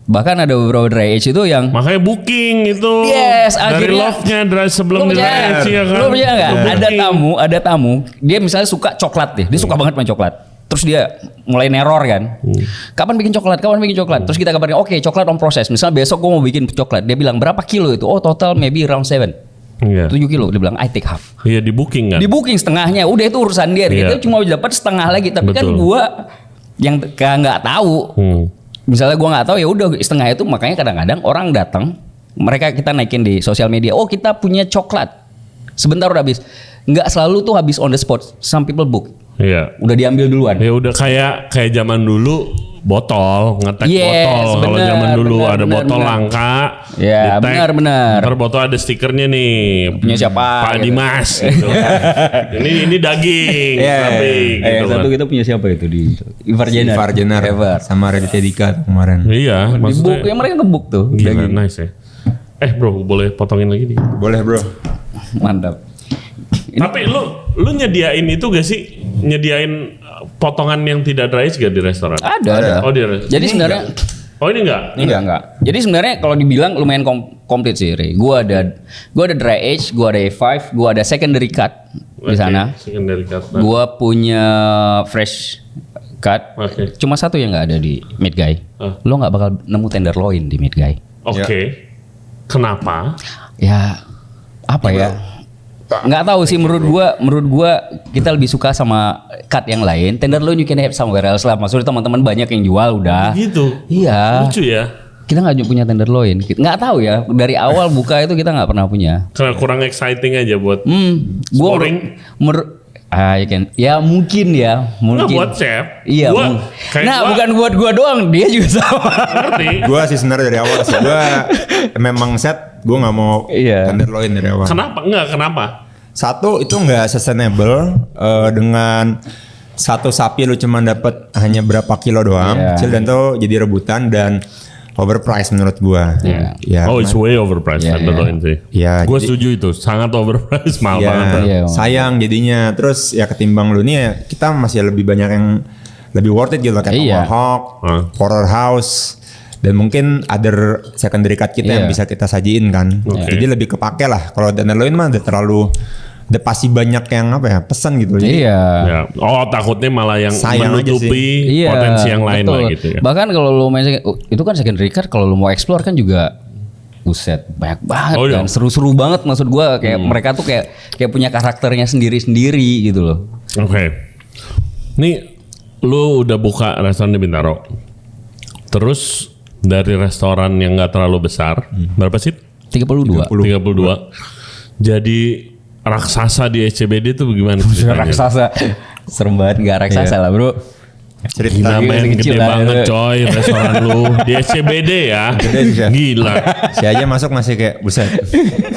Bahkan ada beberapa dry age itu yang Makanya booking itu Yes, dari akhirnya love-nya sebelum Lu di percaya dry age, ya kan. Lu percaya nggak? Itu Ada booking. tamu, dia misalnya suka coklat deh. Dia suka banget main coklat. Terus dia mulai neror kan. Kapan bikin coklat? Terus kita kabarin, oke, coklat on process. Misalnya besok gue mau bikin coklat. Dia bilang berapa kilo itu? Oh, total maybe around 7 Iya. 7 kilo. Dia bilang I take half. Iya, di booking kan. Di booking setengahnya. Udah itu urusan dia. Iya. Kita cuma dapat setengah lagi. Tapi kan Betul. gue yang nggak tahu. Misalnya gue nggak tahu ya udah setengah itu. Makanya kadang-kadang orang datang, mereka kita naikin di sosial media. Oh, kita punya coklat. Sebentar udah habis. Nggak selalu tuh habis on the spot. Some people book. Iya. Udah diambil duluan. Ya udah kayak zaman dulu botol, ngetek Yes, botol. Kalau benar, zaman dulu benar, ada benar, botol benar. langka. Ya, di-tag, benar. Ntar botol ada stikernya nih. Punya siapa, Pak gitu. Dimas gitu. ini daging, tapi gitu kan. Satu kita punya siapa itu di Ivar Jenner. Ivar Jenner sama Raditya Dika kemarin. Iya, Di book maksudnya ya mereka ngebuk tuh. gila, nice ya. Bro, boleh potongin lagi nih. Boleh bro. Mantap. Tapi lu nyediain itu gak sih? Nyediain potongan yang tidak dry age gak di restoran? Ada. Oh, di restoran. Jadi sebenarnya Oh, ini enggak? enggak. Jadi sebenarnya kalau dibilang lumayan komplit sih, Ray. Gua ada dry age, gua ada A5, gua ada secondary cut di sana. Secondary cut. Gua punya fresh cut. Oke. Cuma satu yang nggak ada di mid guy. Lo nggak bakal nemu tenderloin di mid guy. Oke. Kenapa? Ya apa ya? Nggak tahu sih, menurut gua kita lebih suka sama cut yang lain. Tenderloin you can have somewhere else lah. Maksudnya teman-teman banyak yang jual udah. Gitu. Iya. Lucu ya. Kita nggak punya tenderloin. Nggak tahu ya. Dari awal buka itu kita nggak pernah punya. Karena kurang exciting aja buat Gua Scoring. ya mungkin ya, nggak mungkin. buat chef. Iya. Bukan buat gua doang, dia juga sama. Ngerti. Gue sih sebenarnya dari awal sih. Gue memang set. Gue nggak mau Iya. tenderloin dari awal. Kenapa? Satu itu nggak sustainable dengan satu sapi lu cuma dapat hanya berapa kilo doang, Iya. kecil, dan tuh jadi rebutan dan overpriced menurut gua. Iya. Ya, Oh, it's way overpriced. Iya, tenderloin sih. Iya, Gue jadi- setuju itu. Sangat overpriced, mahal ya, banget. Iya. sayang jadinya. Terus ya ketimbang lu nih ya, kita masih lebih banyak yang lebih worth it gitu kayak Iya. Tomahawk, Porterhouse, dan mungkin other secondary cut kita Iya. yang bisa kita sajiin kan. Oke. Jadi lebih kepake lah. Kalau tenderloin mah udah pasti banyak yang pesan gitu. Jadi Iya. Ya. Oh, takutnya malah yang Sayang aja menutupi Iya, potensi yang lain betul. lah gitu ya. Bahkan kalau lu main itu kan secondary card, kalau lu mau explore kan juga buset banyak banget Oh, iya. kan, seru-seru banget maksud gua, kayak mereka tuh kayak punya karakternya sendiri-sendiri gitu loh. Oke. Nih, lu udah buka restoran di Bintaro. Terus dari restoran yang nggak terlalu besar. Berapa sih? 32. 32. Jadi raksasa di SCBD itu bagaimana ceritanya? Raksasa. Serem banget, gak raksasa lah bro. Gila men, Kecil gede lah. banget coy restoran lu di SCBD ya. Gede sih, Chef. Gila. Si aja masuk masih kayak buset.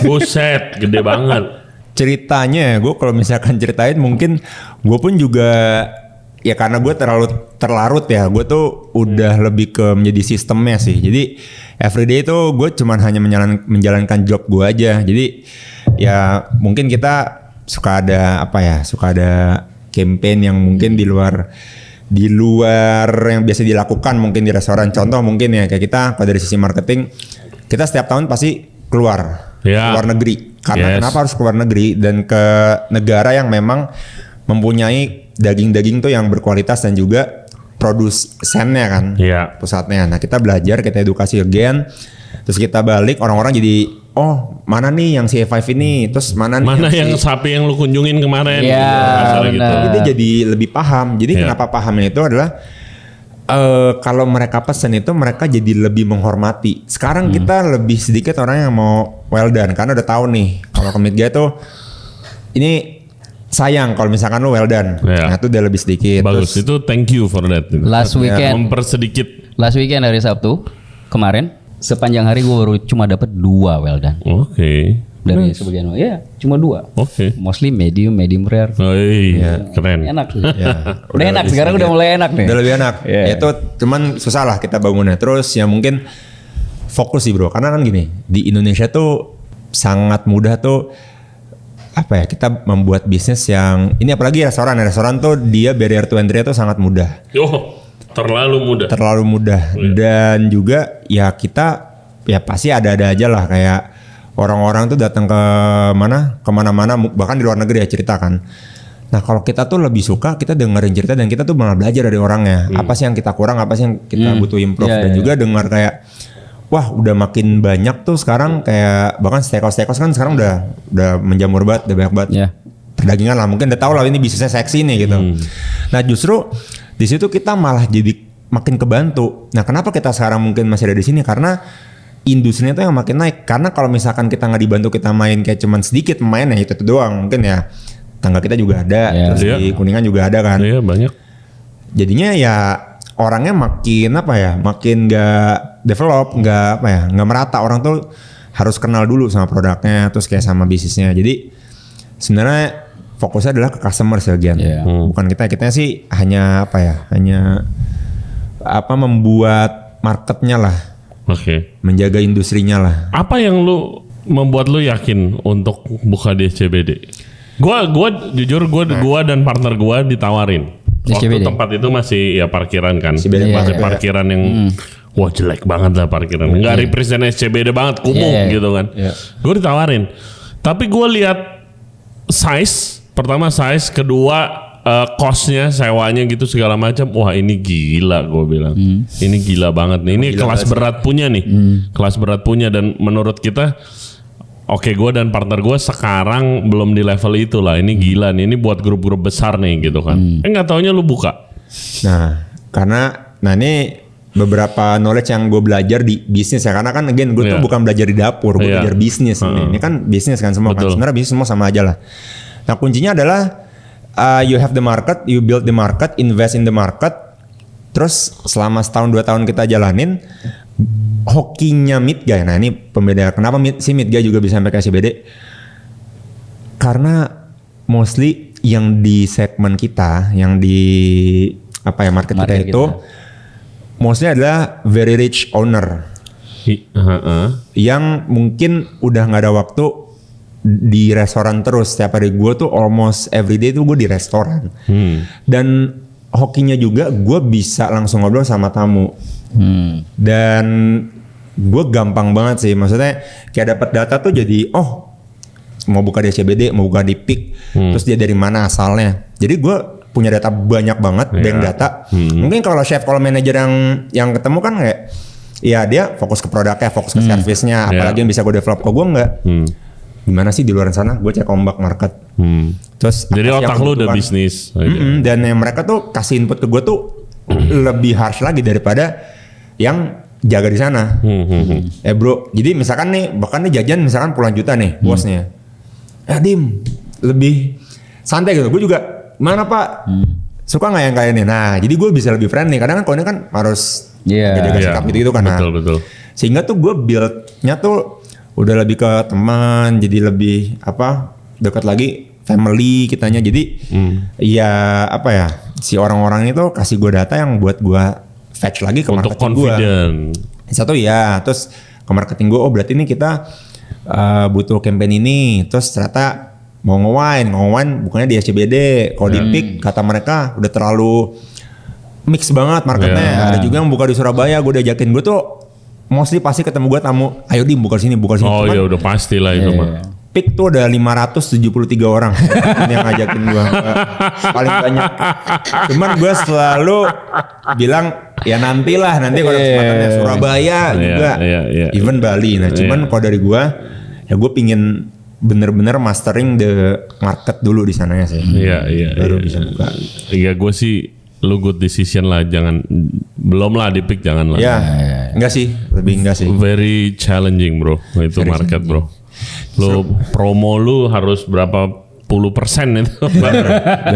Buset, gede banget. Ceritanya gue kalau misalkan ceritain mungkin gue pun juga ya karena gue terlalu terlarut ya, gue tuh udah lebih ke menjadi sistemnya sih. Jadi everyday itu gue cuman hanya menjalankan job gue aja. Jadi ya mungkin kita suka ada suka ada campaign yang mungkin di luar yang biasa dilakukan mungkin di restoran. Contoh mungkin ya kayak kita kalau dari sisi marketing kita setiap tahun pasti keluar negeri. Karena kenapa harus keluar negeri dan ke negara yang memang mempunyai daging-daging tuh yang berkualitas dan juga produsennya kan pusatnya. Nah kita belajar, kita edukasi again, terus kita balik orang-orang jadi oh mana nih yang si A5 ini, terus mana yang sapi yang lu kunjungin kemarin. Iya gitu. benar. Jadi jadi lebih paham. Jadi kenapa pahamnya itu adalah kalau mereka pesen itu mereka jadi lebih menghormati. Sekarang kita lebih sedikit orang yang mau well done karena udah tahu nih kalau ke Midgaya tuh ini sayang kalau misalkan lu well done. Nah itu udah lebih sedikit. Bagus. Terus, itu thank you for that. Last weekend hari Sabtu kemarin sepanjang hari gue baru cuma dapat 2 well done. Oke. Dari sebagian cuma 2. Oke. Mostly medium rare. Oh iya, keren. Enak sih. Udah enak sekarang udah mulai enak nih. Udah lebih enak. Itu cuman susah lah kita bangunnya. Terus ya mungkin fokus sih bro. Karena kan gini, di Indonesia tuh sangat mudah tuh kita membuat bisnis yang ini apalagi restoran tuh dia barrier to entry tuh sangat mudah. Terlalu mudah. Dan juga ya kita ya pasti ada-ada aja lah kayak orang-orang tuh datang kemana-mana bahkan di luar negeri ya ceritakan. Nah kalau kita tuh lebih suka kita dengerin cerita dan kita tuh malah belajar dari orangnya. Apa sih yang kita kurang, apa sih yang kita butuh improve dan juga dengar kayak wah udah makin banyak tuh sekarang kayak bahkan steakhouse kan sekarang udah menjamur banget, udah banyak banget perdagingan lah. Mungkin udah tahu lah ini bisnisnya seksi nih gitu. Nah justru di situ kita malah jadi makin kebantu. Nah kenapa kita sekarang mungkin masih ada di sini karena industrinya tuh yang makin naik. Karena kalau misalkan kita nggak dibantu kita main kayak cuman sedikit main ya itu doang mungkin ya tangga kita juga ada terus di Kuningan juga ada kan. Iya banyak. Jadinya ya orangnya makin nggak develop, nggak merata. Orang tuh harus kenal dulu sama produknya, terus kayak sama bisnisnya. Jadi sebenarnya fokusnya adalah ke customer sebagian. Bukan kita sih hanya membuat marketnya lah. Menjaga industrinya lah. Apa yang lu membuat lu yakin untuk buka di SCBD? Gua jujur gua dan partner gua ditawarin. Waktu tempat itu masih ya parkiran kan. Masih parkiran yang wah jelek banget lah parkiran. Enggak represent SCBD banget, kumuh gitu kan. Gue ditawarin. Tapi gue lihat pertama size, kedua cost-nya, sewanya gitu segala macam. Wah ini gila gue bilang. Ini gila banget nih. Ini kelas berat punya nih. Kelas berat punya dan menurut kita gue dan partner gue sekarang belum di level itu lah. Ini gila nih. Ini buat grup-grup besar nih gitu kan. Nggak taunya lu buka. Nah karena ini beberapa knowledge yang gue belajar di bisnis ya. Karena kan again gue tuh bukan belajar di dapur. Gue belajar bisnis. Ini kan bisnis kan semua kan. Sebenarnya bisnis semua sama aja lah. Nah kuncinya adalah you have the market, you build the market, invest in the market. Terus selama setahun 2 tahun kita jalanin, hokinya Midgaya. Nah ini pembeda kenapa si Midgaya juga bisa sampai ke SCBD. Karena mostly yang di segmen kita, yang di market kita itu, mostly adalah very rich owner. Yang mungkin udah nggak ada waktu di restoran terus. Setiap hari gue tuh almost everyday tuh gue di restoran. Dan hokinya juga gue bisa langsung ngobrol sama tamu. Dan gue gampang banget sih, maksudnya kayak dapat data tuh jadi mau buka di SCBD, mau buka di PIK, terus dia dari mana asalnya. Jadi gue punya data banyak banget, bank data. Mungkin kalau manajer yang ketemu kan kayak ya dia fokus ke produknya, fokus ke servisnya, apalagi yang bisa gue develop. Kok gue enggak. Gimana sih di luar sana? Gue cek ombak market. Terus jadi otak lu udah bisnis. Dan yang mereka tuh kasih input ke gue tuh lebih harsh lagi daripada yang jaga di sana. Bro, jadi misalkan nih, bahkan nih jajan misalkan puluhan juta nih bosnya. Dim, lebih santai gitu. Gue juga, mana Pak? Suka nggak yang kayak ini? Nah, jadi gue bisa lebih friendly. Kadang kan kalau ini kan harus jaga sikap gitu kan. Nah, Betul. sehingga tuh gue build-nya tuh udah lebih ke teman, jadi lebih dekat lagi family kitanya. Jadi ya si orang-orang itu kasih gue data yang buat gue fetch lagi ke Untuk marketing gue. confident. Satu ya, terus ke marketing gue, berarti ini kita butuh campaign ini, terus ternyata mau nge-wine bukannya di SCBD, kalau di Peak kata mereka udah terlalu mix banget marketnya. Ada juga yang buka di Surabaya, gue diajakin, gue tuh mostly pasti ketemu gue tamu, ayo Dim buka sini. Oh Cuman, ya udah pastilah itu mah. Peak tuh ada 573 orang yang ngajakin gue, paling banyak. Cuman gue selalu bilang ya nanti kalau kesempatannya Surabaya juga, even Bali. Nah cuman kalau dari gue ya gue pingin bener-bener mastering the market dulu di sananya sih. Iya. Baru bisa buka. Iya gue sih lu good decision lah, jangan belum lah di Peak jangan lah. Ya, enggak sih, lebih enggak sih. Very challenging bro, itu Very market bro. Lu promo lu harus berapa puluh persen itu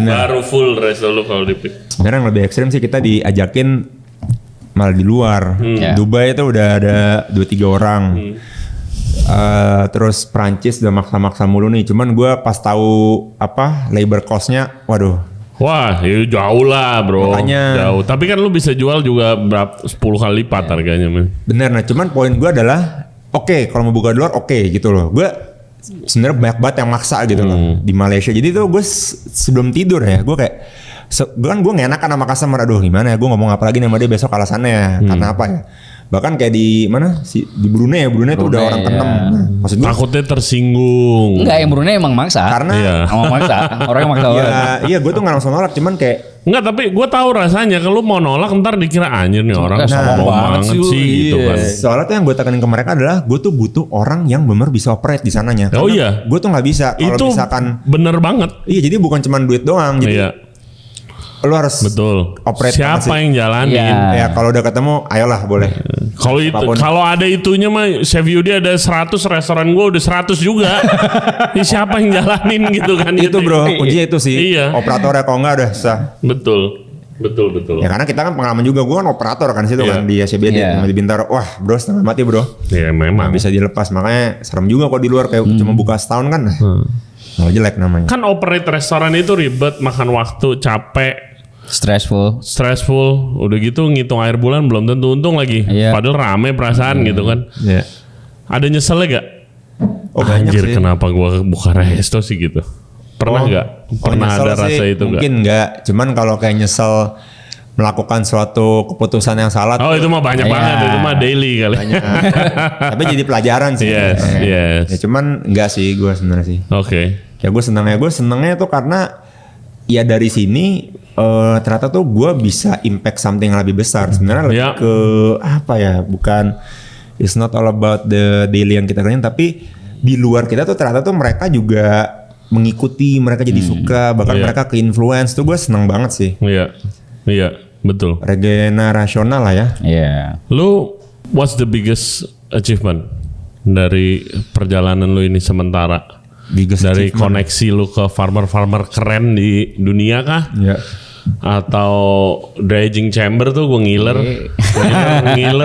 baru full resto lu kalau di Peak. Sebenarnya yang lebih ekstrim sih kita diajakin malah di luar. Dubai itu udah ada 2-3 orang. Terus Prancis udah maksa-maksa mulu nih. Cuman gue pas tahu labor cost-nya, waduh. Wah, ya jauh lah bro. Makanya, jauh. Tapi kan lu bisa jual juga 10 kali lipat harganya. Bener, nah cuman poin gue adalah oke, kalau mau buka di luar gitu loh. Gue sebenarnya banyak banget yang maksa gitu loh di Malaysia. Jadi tuh gue sebelum tidur ya, gue kayak gue gak enakan sama customer. Aduh gimana ya, gue ngomong apa lagi sama dia besok alasannya karena apa ya. Bahkan kayak di mana sih, di Brunei tuh udah orang keenam. Nah, maksud gue Takutnya tersinggung. Enggak, yang Brunei emang maksa. karena Emang maksa. Orang yang maksa banget. iya gue tuh gak langsung nolak, cuman kayak Enggak, tapi gue tahu rasanya kalau mau nolak ntar dikira anjir nih orang sombong banget sih gitu kan. soalnya tuh yang gue tekanin ke mereka adalah gue tuh butuh orang yang bener bisa operate di sananya. Oh iya. Gue tuh nggak bisa kalau Itu misalkan bener banget. iya, jadi bukan cuma duit doang. Jadi Iya, lu harus betul. operate Siapa banget sih. yang jalanin? Iya. Ya kalau udah ketemu, ayolah boleh. Kalau itu, Apapun. kalau ada itunya mah Chef Yudi ada 100, restoran gue udah 100 juga. Ini siapa yang jalanin gitu kan? Itu bro, kuncinya itu sih. Iya. Operatornya kalau nggak udah susah. Betul. Ya karena kita kan pengalaman juga, gue kan operator kan situ Iya. kan di SCBD sama di Bintaro. Wah bro, setengah mati bro. Ya memang. Nggak bisa dilepas, makanya serem juga kalau di luar kayak cuma buka setahun kan. Nah, jelek namanya. Kan operate restoran itu ribet, makan waktu, capek, stressful. Udah gitu ngitung air bulan belum tentu untung lagi. Iya. Padahal rame perasaan gitu kan. Iya. Ada nyeselnya gak? Oh banyak Anjir sih. kenapa gua buka resto sih gitu? Pernah nggak? Pernah nyesel ada rasa sih, itu nggak? mungkin nggak. Cuman kalau kayak nyesel melakukan suatu keputusan yang salah. Oh itu mah banyak banget, itu mah daily kali. banyak. Tapi jadi pelajaran sih. Yes. Ya cuman enggak sih gue sebenarnya sih. Oke. Ya gue senangnya tuh karena ya dari sini ternyata tuh gue bisa impact something yang lebih besar. Sebenarnya lebih Ya. ke apa ya? Bukan, it's not all about the daily yang kita kerjain, tapi di luar kita tuh ternyata tuh mereka juga mengikuti, mereka jadi suka, bahkan Iya. mereka ke-influence tuh gue seneng banget sih. Iya, betul. Regenerasional lah ya. Iya. Lu what's the biggest achievement dari perjalanan lu ini sementara? Biggest Dari achievement. koneksi lu ke farmer-farmer keren di dunia kah? Ya. Atau dredging chamber tuh gue ngiler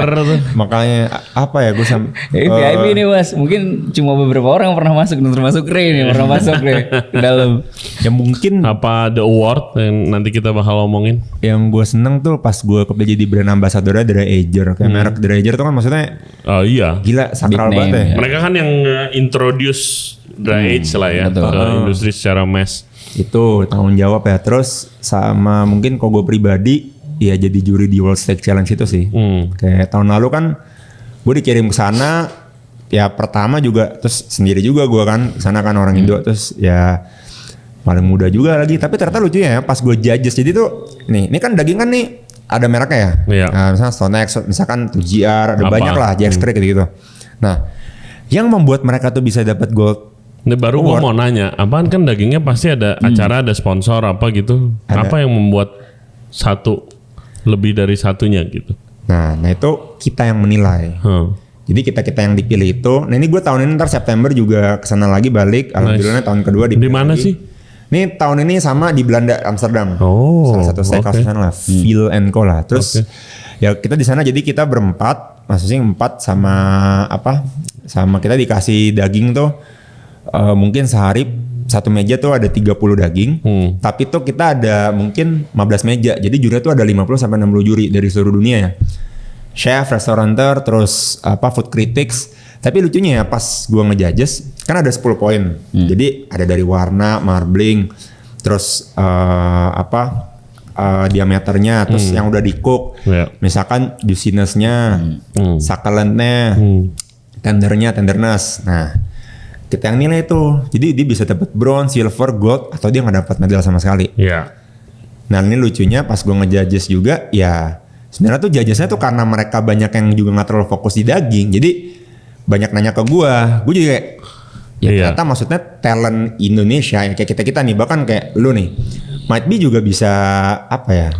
tuh. Makanya apa ya gue VIP nih mas, mungkin cuma beberapa orang yang pernah masuk, termasuk Ray nih pernah masuk Ray ke dalam. ya mungkin Apa the award yang nanti kita bakal omongin? yang gue seneng tuh pas gue kerja jadi brand ambassador Dreyer. Kayak merek Dreyer tuh kan maksudnya Oh iya. gila sakral Big name, banget ya. ya. Mereka kan yang introduce dry age lah ya betul. ke industri secara mass. Itu tanggung jawab ya. Terus sama mungkin kalau gue pribadi ya jadi juri di World Steak Challenge itu sih. Kayak tahun lalu kan gue dikirim ke sana. Ya pertama juga, terus sendiri juga gue kan sana kan orang Indo, terus ya paling muda juga lagi. Tapi ternyata lucu ya pas gue judges. Jadi tuh ini kan daging kan nih ada mereknya ya. Iya. Nah, misalnya Stonex, misalkan 2GR, ada Apa? banyak lah, JX3 gitu-gitu. Nah, yang membuat mereka tuh bisa dapat gold. Ini baru gue mau nanya, apaan kan dagingnya pasti ada acara, ada sponsor apa gitu. Ada. Apa yang membuat satu lebih dari satunya gitu? Nah itu kita yang menilai. Jadi kita yang dipilih itu. Nah ini gue tahun ini ntar September juga kesana lagi balik. Alhamdulillah tahun kedua Di mana lagi. sih? Ini tahun ini sama di Belanda, Amsterdam. Oh, Salah satu steakhouse di sana lah, Phil and Co lah. Terus ya kita di sana jadi kita berempat, maksudnya 4 sama apa? Sama kita dikasih daging tuh mungkin sehari satu meja tuh ada 30 daging. Tapi tuh kita ada mungkin 15 meja. Jadi juri tuh ada 50 sampai 60 juri dari seluruh dunia ya. Chef, restaurateur, terus food critics. Tapi lucunya ya pas gua ngejudges kan ada 10 poin. Jadi ada dari warna, marbling, terus diameternya, terus yang udah di-cook. Misalkan juiciness-nya, succulent-nya, tenderness. Nah, kita yang nilai itu. Jadi dia bisa dapat bronze, silver, gold, atau dia nggak dapat medal sama sekali. Iya. Nah ini lucunya pas gua ngejudges juga ya. Sebenarnya tuh judgesnya tuh karena mereka banyak yang juga nggak terlalu fokus di daging, jadi banyak nanya ke gue juga kayak, ya ternyata maksudnya talent Indonesia ya kayak kita nih, bahkan kayak lu nih, might be juga bisa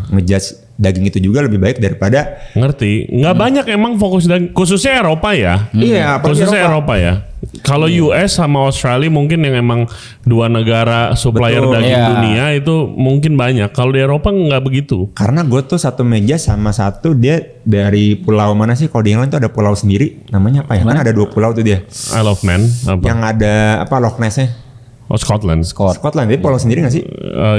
ngejudge daging itu juga lebih baik daripada. Ngerti? Nggak banyak emang fokus daging, khususnya Eropa ya. Iya, khususnya Eropa ya. Kalau US sama Australia mungkin yang emang dua negara supplier daging dunia itu mungkin banyak. Kalau di Eropa nggak begitu. Karena gue tuh satu meja sama satu dia dari pulau mana sih? Kalau di England tuh ada pulau sendiri, namanya apa ya? Kan ada 2 pulau tuh dia. Isle of Man. Yang ada Loch Ness-nya. Oh Scotland. Scotland, dia pulau sendiri nggak sih?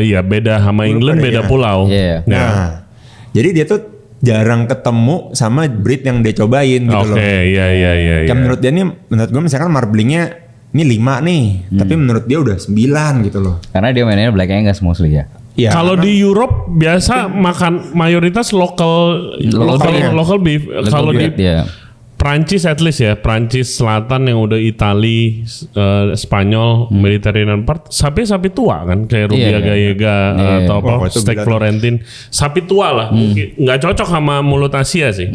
Iya beda sama England, beda pulau. Nah, jadi dia tuh jarang ketemu sama breed yang dia cobain gitu loh. Iya. Kayak menurut dia nih, menurut gue misalkan marblingnya ini 5 nih, tapi menurut dia udah 9 gitu loh. Karena dia mainnya Black Angus mostly ya. Ya, kalau di Europe biasa makan mayoritas local beef. Kalau di Prancis at least ya, Prancis Selatan yang udah Itali, Spanyol, Mediterranean part, sapi tua kan, kayak Rubia Gallega atau steak Florentin, sapi tua lah, nggak cocok sama mulut Asia sih.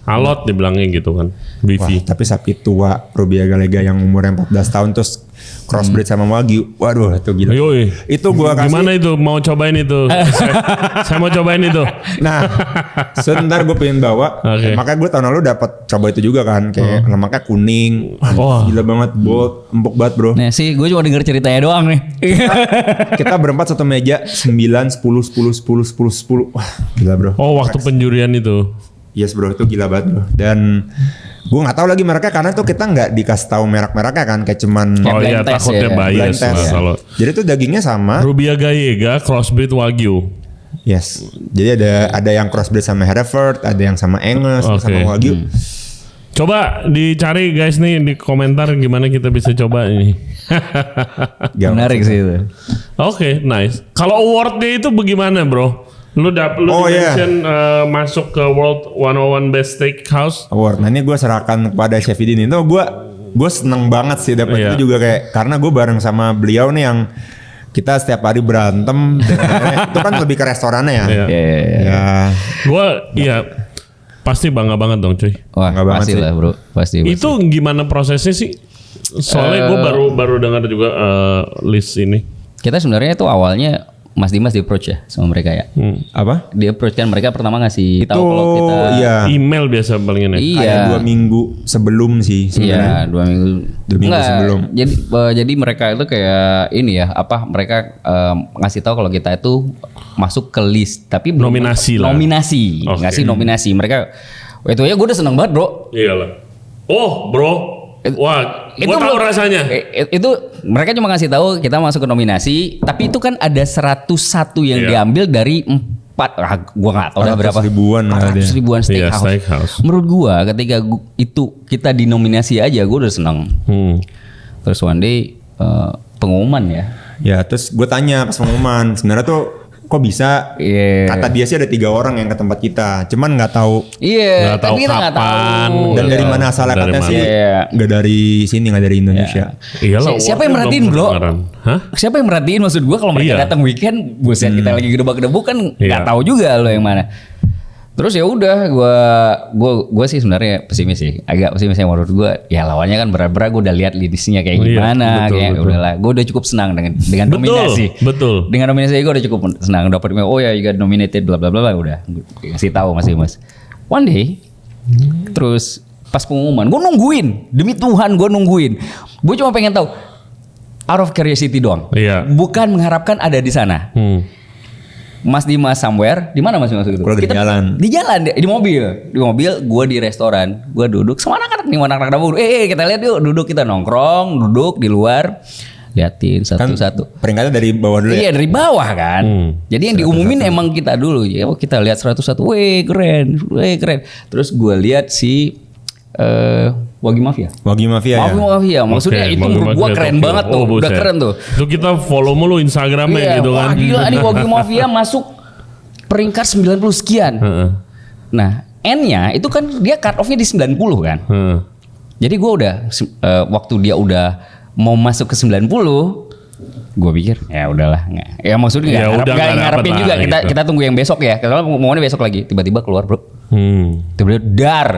Alot dibilangnya gitu kan, beefy. Tapi sapi tua Rubia Gallega yang umurnya 14 tahun terus crossbreed sama Wagyu, waduh itu gila. Yoi. Itu gua kasih. Gimana itu? Mau cobain itu? saya mau cobain itu. Nah, sebentar gue pengen bawa. Makanya gue tahun lalu dapat coba itu juga kan, kayak lemaknya kuning, gila banget, bold, empuk banget bro. Nah sih, gue cuma denger ceritanya doang nih. Kita berempat satu meja 9, 10, 10. Wah, gila bro. Oh, waktu penjurian itu. Yes bro, itu gila banget bro. Dan gue nggak tahu lagi mereknya karena tuh kita nggak dikasih tahu merek-mereknya kan, kayak cuman takutnya bias kalau. Jadi tuh dagingnya sama. Rubia Gallega crossbreed Wagyu. Yes. Jadi ada yang crossbreed sama Hereford, ada yang sama Angus, sama Wagyu. Coba dicari guys nih di komentar gimana kita bisa coba ini. Menarik sih itu. Oke, nice. Kalau awardnya itu bagaimana bro? Lu mention masuk ke World 101 Best Steakhouse Award. Nah ini gue serahkan kepada Chef Idin itu. Gue seneng banget sih dapat itu juga kayak karena gue bareng sama beliau nih yang kita setiap hari berantem. Itu kan lebih ke restorannya ya. Gue pasti bangga banget dong cuy. Wah pasti lah bro, pasti. Itu gimana prosesnya sih? Soalnya gue baru dengar juga list ini. Kita sebenarnya itu awalnya Mas Dimas di approach ya sama mereka ya. Apa? Di approach kan mereka pertama ngasih tahu kalau kita email biasa palingan ya. Kayak 2 minggu sebelum sih sebenarnya. 2 minggu sebelum. Jadi mereka itu kayak ini ya, mereka ngasih tahu kalau kita itu masuk ke list tapi nominasi. Ngasih nominasi. Mereka itu ya gue udah seneng banget, Bro. Iyalah. Oh, Bro. Wah, gue tahu rasanya. Itu mereka cuma ngasih tahu kita masuk ke nominasi, tapi itu kan ada 101 yang diambil dari 4. Gua nggak tahu ada berapa. 400 ribuan steakhouse. Menurut gua ketika itu kita dinominasi aja, gua udah senang. Terus one day pengumuman ya. Ya, terus gue tanya pas pengumuman, sebenarnya tuh kok bisa? Kata dia sih ada 3 orang yang ke tempat kita, cuman nggak tahu. Nggak tahu kapan. Dan dari mana asalnya katanya sih? Nggak dari sini, nggak dari Indonesia. Iyalah. Siapa yang merhatiin bro? Siapa yang merhatiin maksud gue kalau mereka datang weekend, buset kita lagi gedebak-gedebuk kan nggak tahu juga lo yang mana. Terus ya udah gue sih sebenarnya pesimis sih, agak pesimis ya menurut gue. Ya lawannya kan berat-berat, gue udah lihat listnya kayak gimana, kayak udahlah, gue udah cukup senang dengan nominasi. Betul. Dengan nominasi gue udah cukup senang, dapat you got nominated bla bla bla, udah kasih tahu Mas Dimas. one day, terus pas pengumuman, gue nungguin, demi Tuhan gue nungguin. Gue cuma pengen tahu, out of curiosity doang. Iya. Bukan mengharapkan ada di sana. Mas Dimas somewhere, di mana Mas Dimas itu? Gua lagi di jalan. Di jalan, di mobil. Di mobil, gue di restoran. Gue duduk sama anak-anak nih, anak-anak dapur. Kita lihat yuk, duduk kita nongkrong, duduk di luar. Liatin satu-satu. Peringkatnya dari bawah dulu Iya ya? dari bawah kan. Jadi yang diumumin emang kita dulu. Ya kita lihat 101. Weh keren. Terus gue lihat si Wagi Mafia. Wagi Mafia ya? Wagi Mafia. Maksudnya Oke, itu Wagi menurut gue Mafia keren Tokyo. banget tuh. Udah buset. keren tuh. Itu kita follow mulu Instagramnya Iya, gitu kan. wah gila nih Wagi Mafia masuk peringkat 90 sekian. Nah N-nya itu kan dia cut off-nya di 90 kan. Jadi gue udah waktu dia udah mau masuk ke 90, gue pikir ya udahlah nggak. Ya maksudnya Ya udah, nggak ngarepin dapet juga lah, kita gitu. kita tunggu yang besok ya. Karena pengumumannya besok lagi. Tiba-tiba keluar bro. Tiba-tiba dar.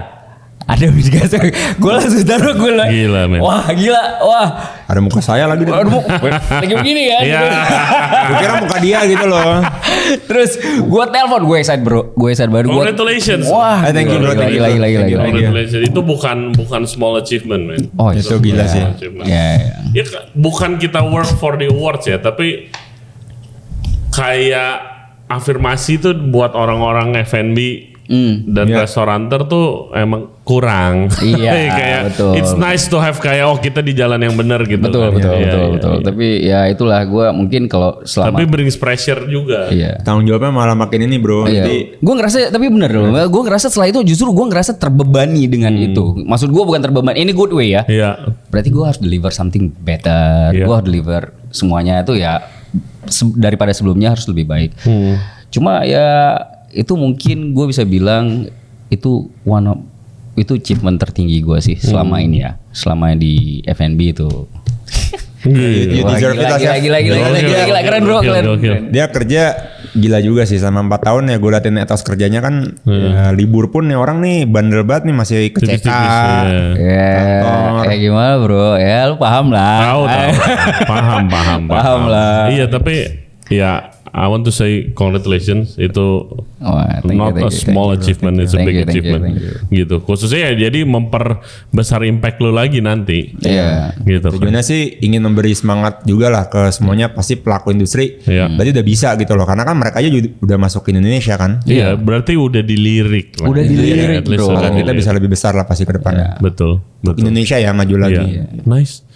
Ada migas. Gue langsung taruh gue lah. Gila, men. Wah gila. Wah. Ada muka saya lagi. Aduh, lagi begini kan. Iya. Gue kira muka dia gitu loh. Terus gue telepon, gue excited bro. Gue excited banget. Congratulations. Wah, Thank you, bro. Thank you. Gila. Congratulations. Itu bukan small achievement, man. Oh, Itu gila sih. Achievement. Ya. Ya, bukan kita work for the awards ya, tapi kayak afirmasi tuh buat orang-orang F&B dan Iya. restoranter tuh emang kurang. Iya, kayak betul. it's nice to have kayak kita di jalan yang benar gitu. Betul. kan. Iya. Tapi ya itulah gue mungkin kalau selama Tapi brings pressure juga. iya. Tanggung jawabnya malah makin ini bro. Iya. Jadi Gue ngerasa tapi bener loh. Gue ngerasa setelah itu justru gue ngerasa terbebani dengan itu. Maksud gue bukan terbebani. Ini good way ya. Iya. Berarti gue harus deliver something better. Iya. Gue harus deliver semuanya itu ya daripada sebelumnya harus lebih baik. Cuma ya itu mungkin gue bisa bilang itu itu achievement tertinggi gue sih selama ini ya. Selama di F&B itu. you Wah, deserve it lah, Chef. gila, keren bro, keren. Dia kerja gila juga sih selama 4 tahun ya. Gue liatin etos kerjanya kan ya, libur pun nih orang nih bandel banget nih masih ke CK. Tipis-tipis, ya. Ya gimana bro? Ya lu paham lah. Tahu. Paham lah. Iya, tapi ya I want to say congratulations. Itu Wah, thank not you, a small achievement, it's a Thank big you, thank you, achievement. thank you. Gitu. Khususnya ya jadi memperbesar impact lu lagi nanti. Iya. Gitu. kan. Tujuannya sih ingin memberi semangat juga lah ke semuanya pasti pelaku industri. Iya. Berarti udah bisa gitu loh. Karena kan mereka aja udah masuk ke Indonesia kan. Iya, berarti udah dilirik lah. Udah dilirik, At least bro. udah Dan kita dilirik. bisa lebih besar lah pasti ke depannya. Betul. Indonesia ya maju lagi. Iya. Nice.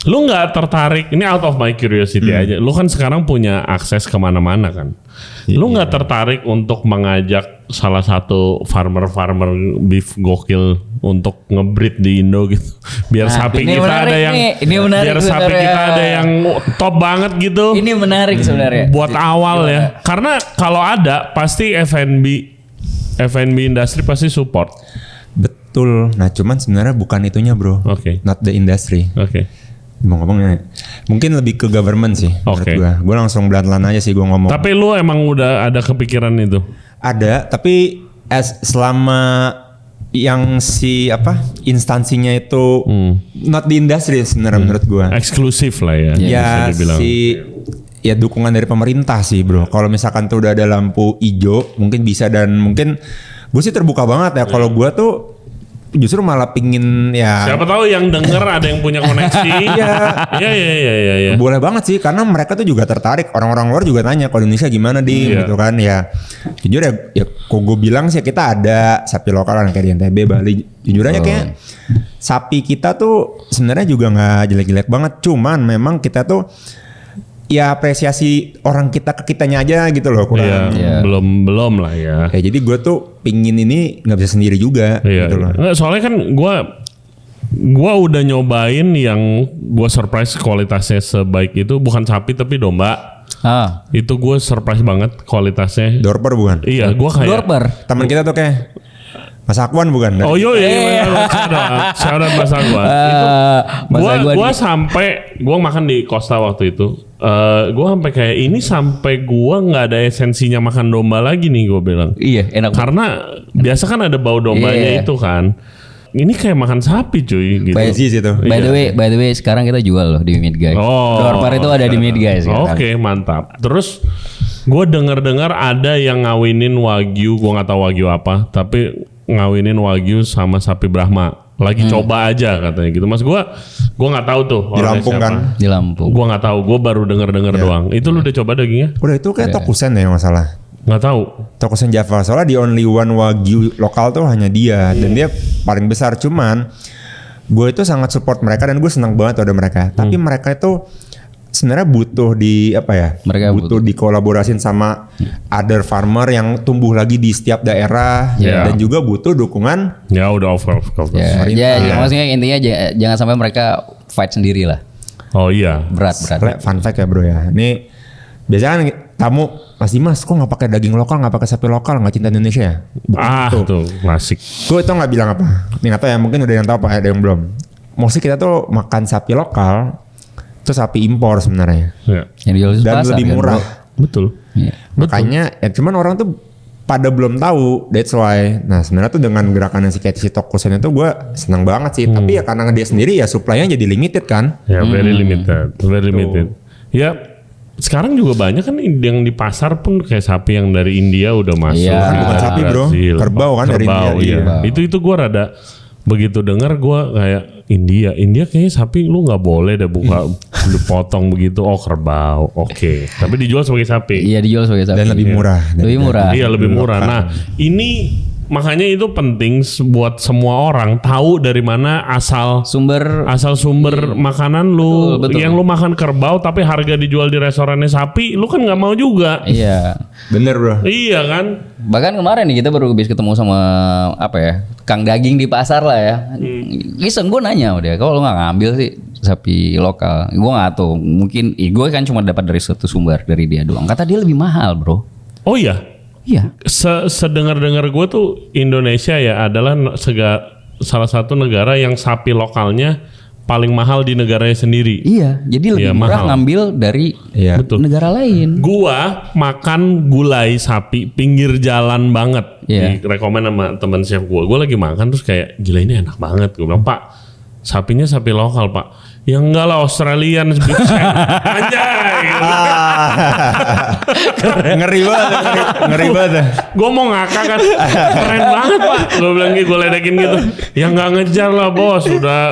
Lu nggak tertarik, ini out of my curiosity aja. Lu kan sekarang punya akses kemana-mana kan. Lu nggak tertarik untuk mengajak salah satu farmer beef gokil untuk ngebreed di Indo gitu. Biar Nah, sapi ini kita menarik ada yang nih, ini menarik biar sapi sebenarnya. kita ada yang top banget gitu. Ini menarik sebenarnya. Buat awal ya. Karena kalau ada pasti F&B industri pasti support. Betul. Nah cuman sebenarnya bukan itunya bro. Oke. Not the industry. Oke. Ngomongnya mungkin lebih ke government sih menurut Oke. gue langsung belan-belan aja sih gue ngomong. Tapi lu emang udah ada kepikiran itu? Ada tapi selama yang instansinya itu not the industry sebenarnya menurut gue. Eksklusif lah ya. Ya bisa dibilang. ya dukungan dari pemerintah sih bro. Kalau misalkan tuh udah ada lampu hijau mungkin bisa dan mungkin gue sih terbuka banget ya. Kalau gue tuh justru malah pingin ya. Siapa tahu yang denger ada yang punya koneksi. Iya. Boleh banget sih karena mereka tuh juga tertarik. Orang-orang luar juga tanya kalau Indonesia gimana di Iya. gitu kan ya. Jujur ya kok gue bilang sih kita ada sapi lokal kan kayak di NTB, Bali. Jujur aja kayak sapi kita tuh sebenarnya juga nggak jelek-jelek banget. Cuman memang kita tuh ya apresiasi orang kita ke kitanya aja gitu loh kurang. Iya, belum lah ya. Ya jadi gue tuh pingin ini nggak bisa sendiri juga Iya. gitu loh. Nggak, soalnya kan gua udah nyobain yang gua surprise kualitasnya sebaik itu bukan sapi tapi domba. Itu gue surprise banget kualitasnya. Dorper bukan? Iya, gua kayak Dorper. Teman kita tuh kayak Mas Akwan bukan? Oh iya, shout out Mas Agwan. Gua sampai gua makan di Costa waktu itu. Gua sampai kayak ini sampai gua nggak ada esensinya makan domba lagi nih gua bilang. Iya, enak. Karena biasa kan ada bau dombanya Iya. itu kan. Ini kayak makan sapi cuy gitu. Basis itu. By the way, sekarang kita jual loh di Mid Guys. Oh. Dorper itu ada di Mid Guys. Oke, mantap. Terus Gue dengar ada yang ngawinin wagyu, gue nggak tahu wagyu apa, tapi ngawinin wagyu sama sapi Brahma. Lagi coba aja katanya gitu. Mas gue nggak tahu tuh. Di Lampung siapa. kan? Di Lampung. Gue nggak tahu. Gue baru dengar doang. Itu lu udah coba dagingnya? Udah itu kayak Tokusen ya masalah. Nggak tahu. Tokusen Java soalnya di only one wagyu lokal tuh hanya dia dan dia paling besar. Cuman gue itu sangat support mereka dan gue senang banget ada mereka. Tapi mereka itu sebenarnya butuh di apa ya? Mereka butuh dikolaborasiin sama other farmer yang tumbuh lagi di setiap daerah dan juga butuh dukungan. Ya udah of course. Ya, maksudnya intinya jangan sampai mereka fight sendiri lah. Oh iya. Berat. Fun fact ya bro ya. Ini biasanya kan tamu Mas Dimas kok nggak pakai daging lokal, nggak pakai sapi lokal, nggak cinta Indonesia ya? Tuh klasik. Gue itu nggak bilang apa. Ini nggak tahu ya, mungkin udah yang tahu apa ada yang belum. Mostly kita tuh makan sapi lokal itu sapi impor sebenarnya. Ya. Yang dijual di Dan pasar, lebih kan, murah. bro? Betul. Iya. Makanya ya cuman orang tuh pada belum tahu, that's why. Nah sebenarnya tuh dengan gerakan yang si Tokusen itu gue senang banget sih. Tapi ya karena dia sendiri ya supply-nya jadi limited kan. Ya very limited. Ya sekarang juga banyak kan yang di pasar pun kayak sapi yang dari India udah masuk. Iya. Bukan Dari sapi, bro. Brazil. Kerbau kan dari India, Iya. Itu gue rada begitu dengar gue kayak India kayaknya sapi lu nggak boleh deh buka dipotong begitu. Oh kerbau, oke. Tapi dijual sebagai sapi. Iya, dijual sebagai sapi. Dan lebih murah. Lebih murah. Iya lebih murah. Nah ini makanya itu penting buat semua orang tahu dari mana asal Sumber makanan lu. Betul. Yang lu makan kerbau tapi harga dijual di restorannya sapi, lu kan nggak mau juga. Iya. Bener bro. Iya kan? Bahkan kemarin nih kita baru habis ketemu sama apa ya, Kang Daging di pasar lah ya. Iseng gue nanya sama dia, kalau lu nggak ngambil sih sapi lokal? Gue nggak tahu, mungkin gue kan cuma dapat dari satu sumber dari dia doang. Kata dia lebih mahal bro. Oh iya. Iya. Sedengar-dengar gue tuh Indonesia ya adalah salah satu negara yang sapi lokalnya paling mahal di negaranya sendiri. Iya. Jadi lebih Iya, murah mahal. ngambil dari Betul. negara lain. Gua makan gulai sapi pinggir jalan banget. Iya. Direkomend sama teman chef gua. Gua lagi makan terus kayak gila ini enak banget. Gua bilang, "Pak, sapinya sapi lokal, Pak." Ya enggak lah Australian anjay. Ngeri banget. Gue mau ngakak kan. Keren banget Pak. Gue bilang gitu, gue ledekin gitu. Ya nggak ngejar lah bos. Udah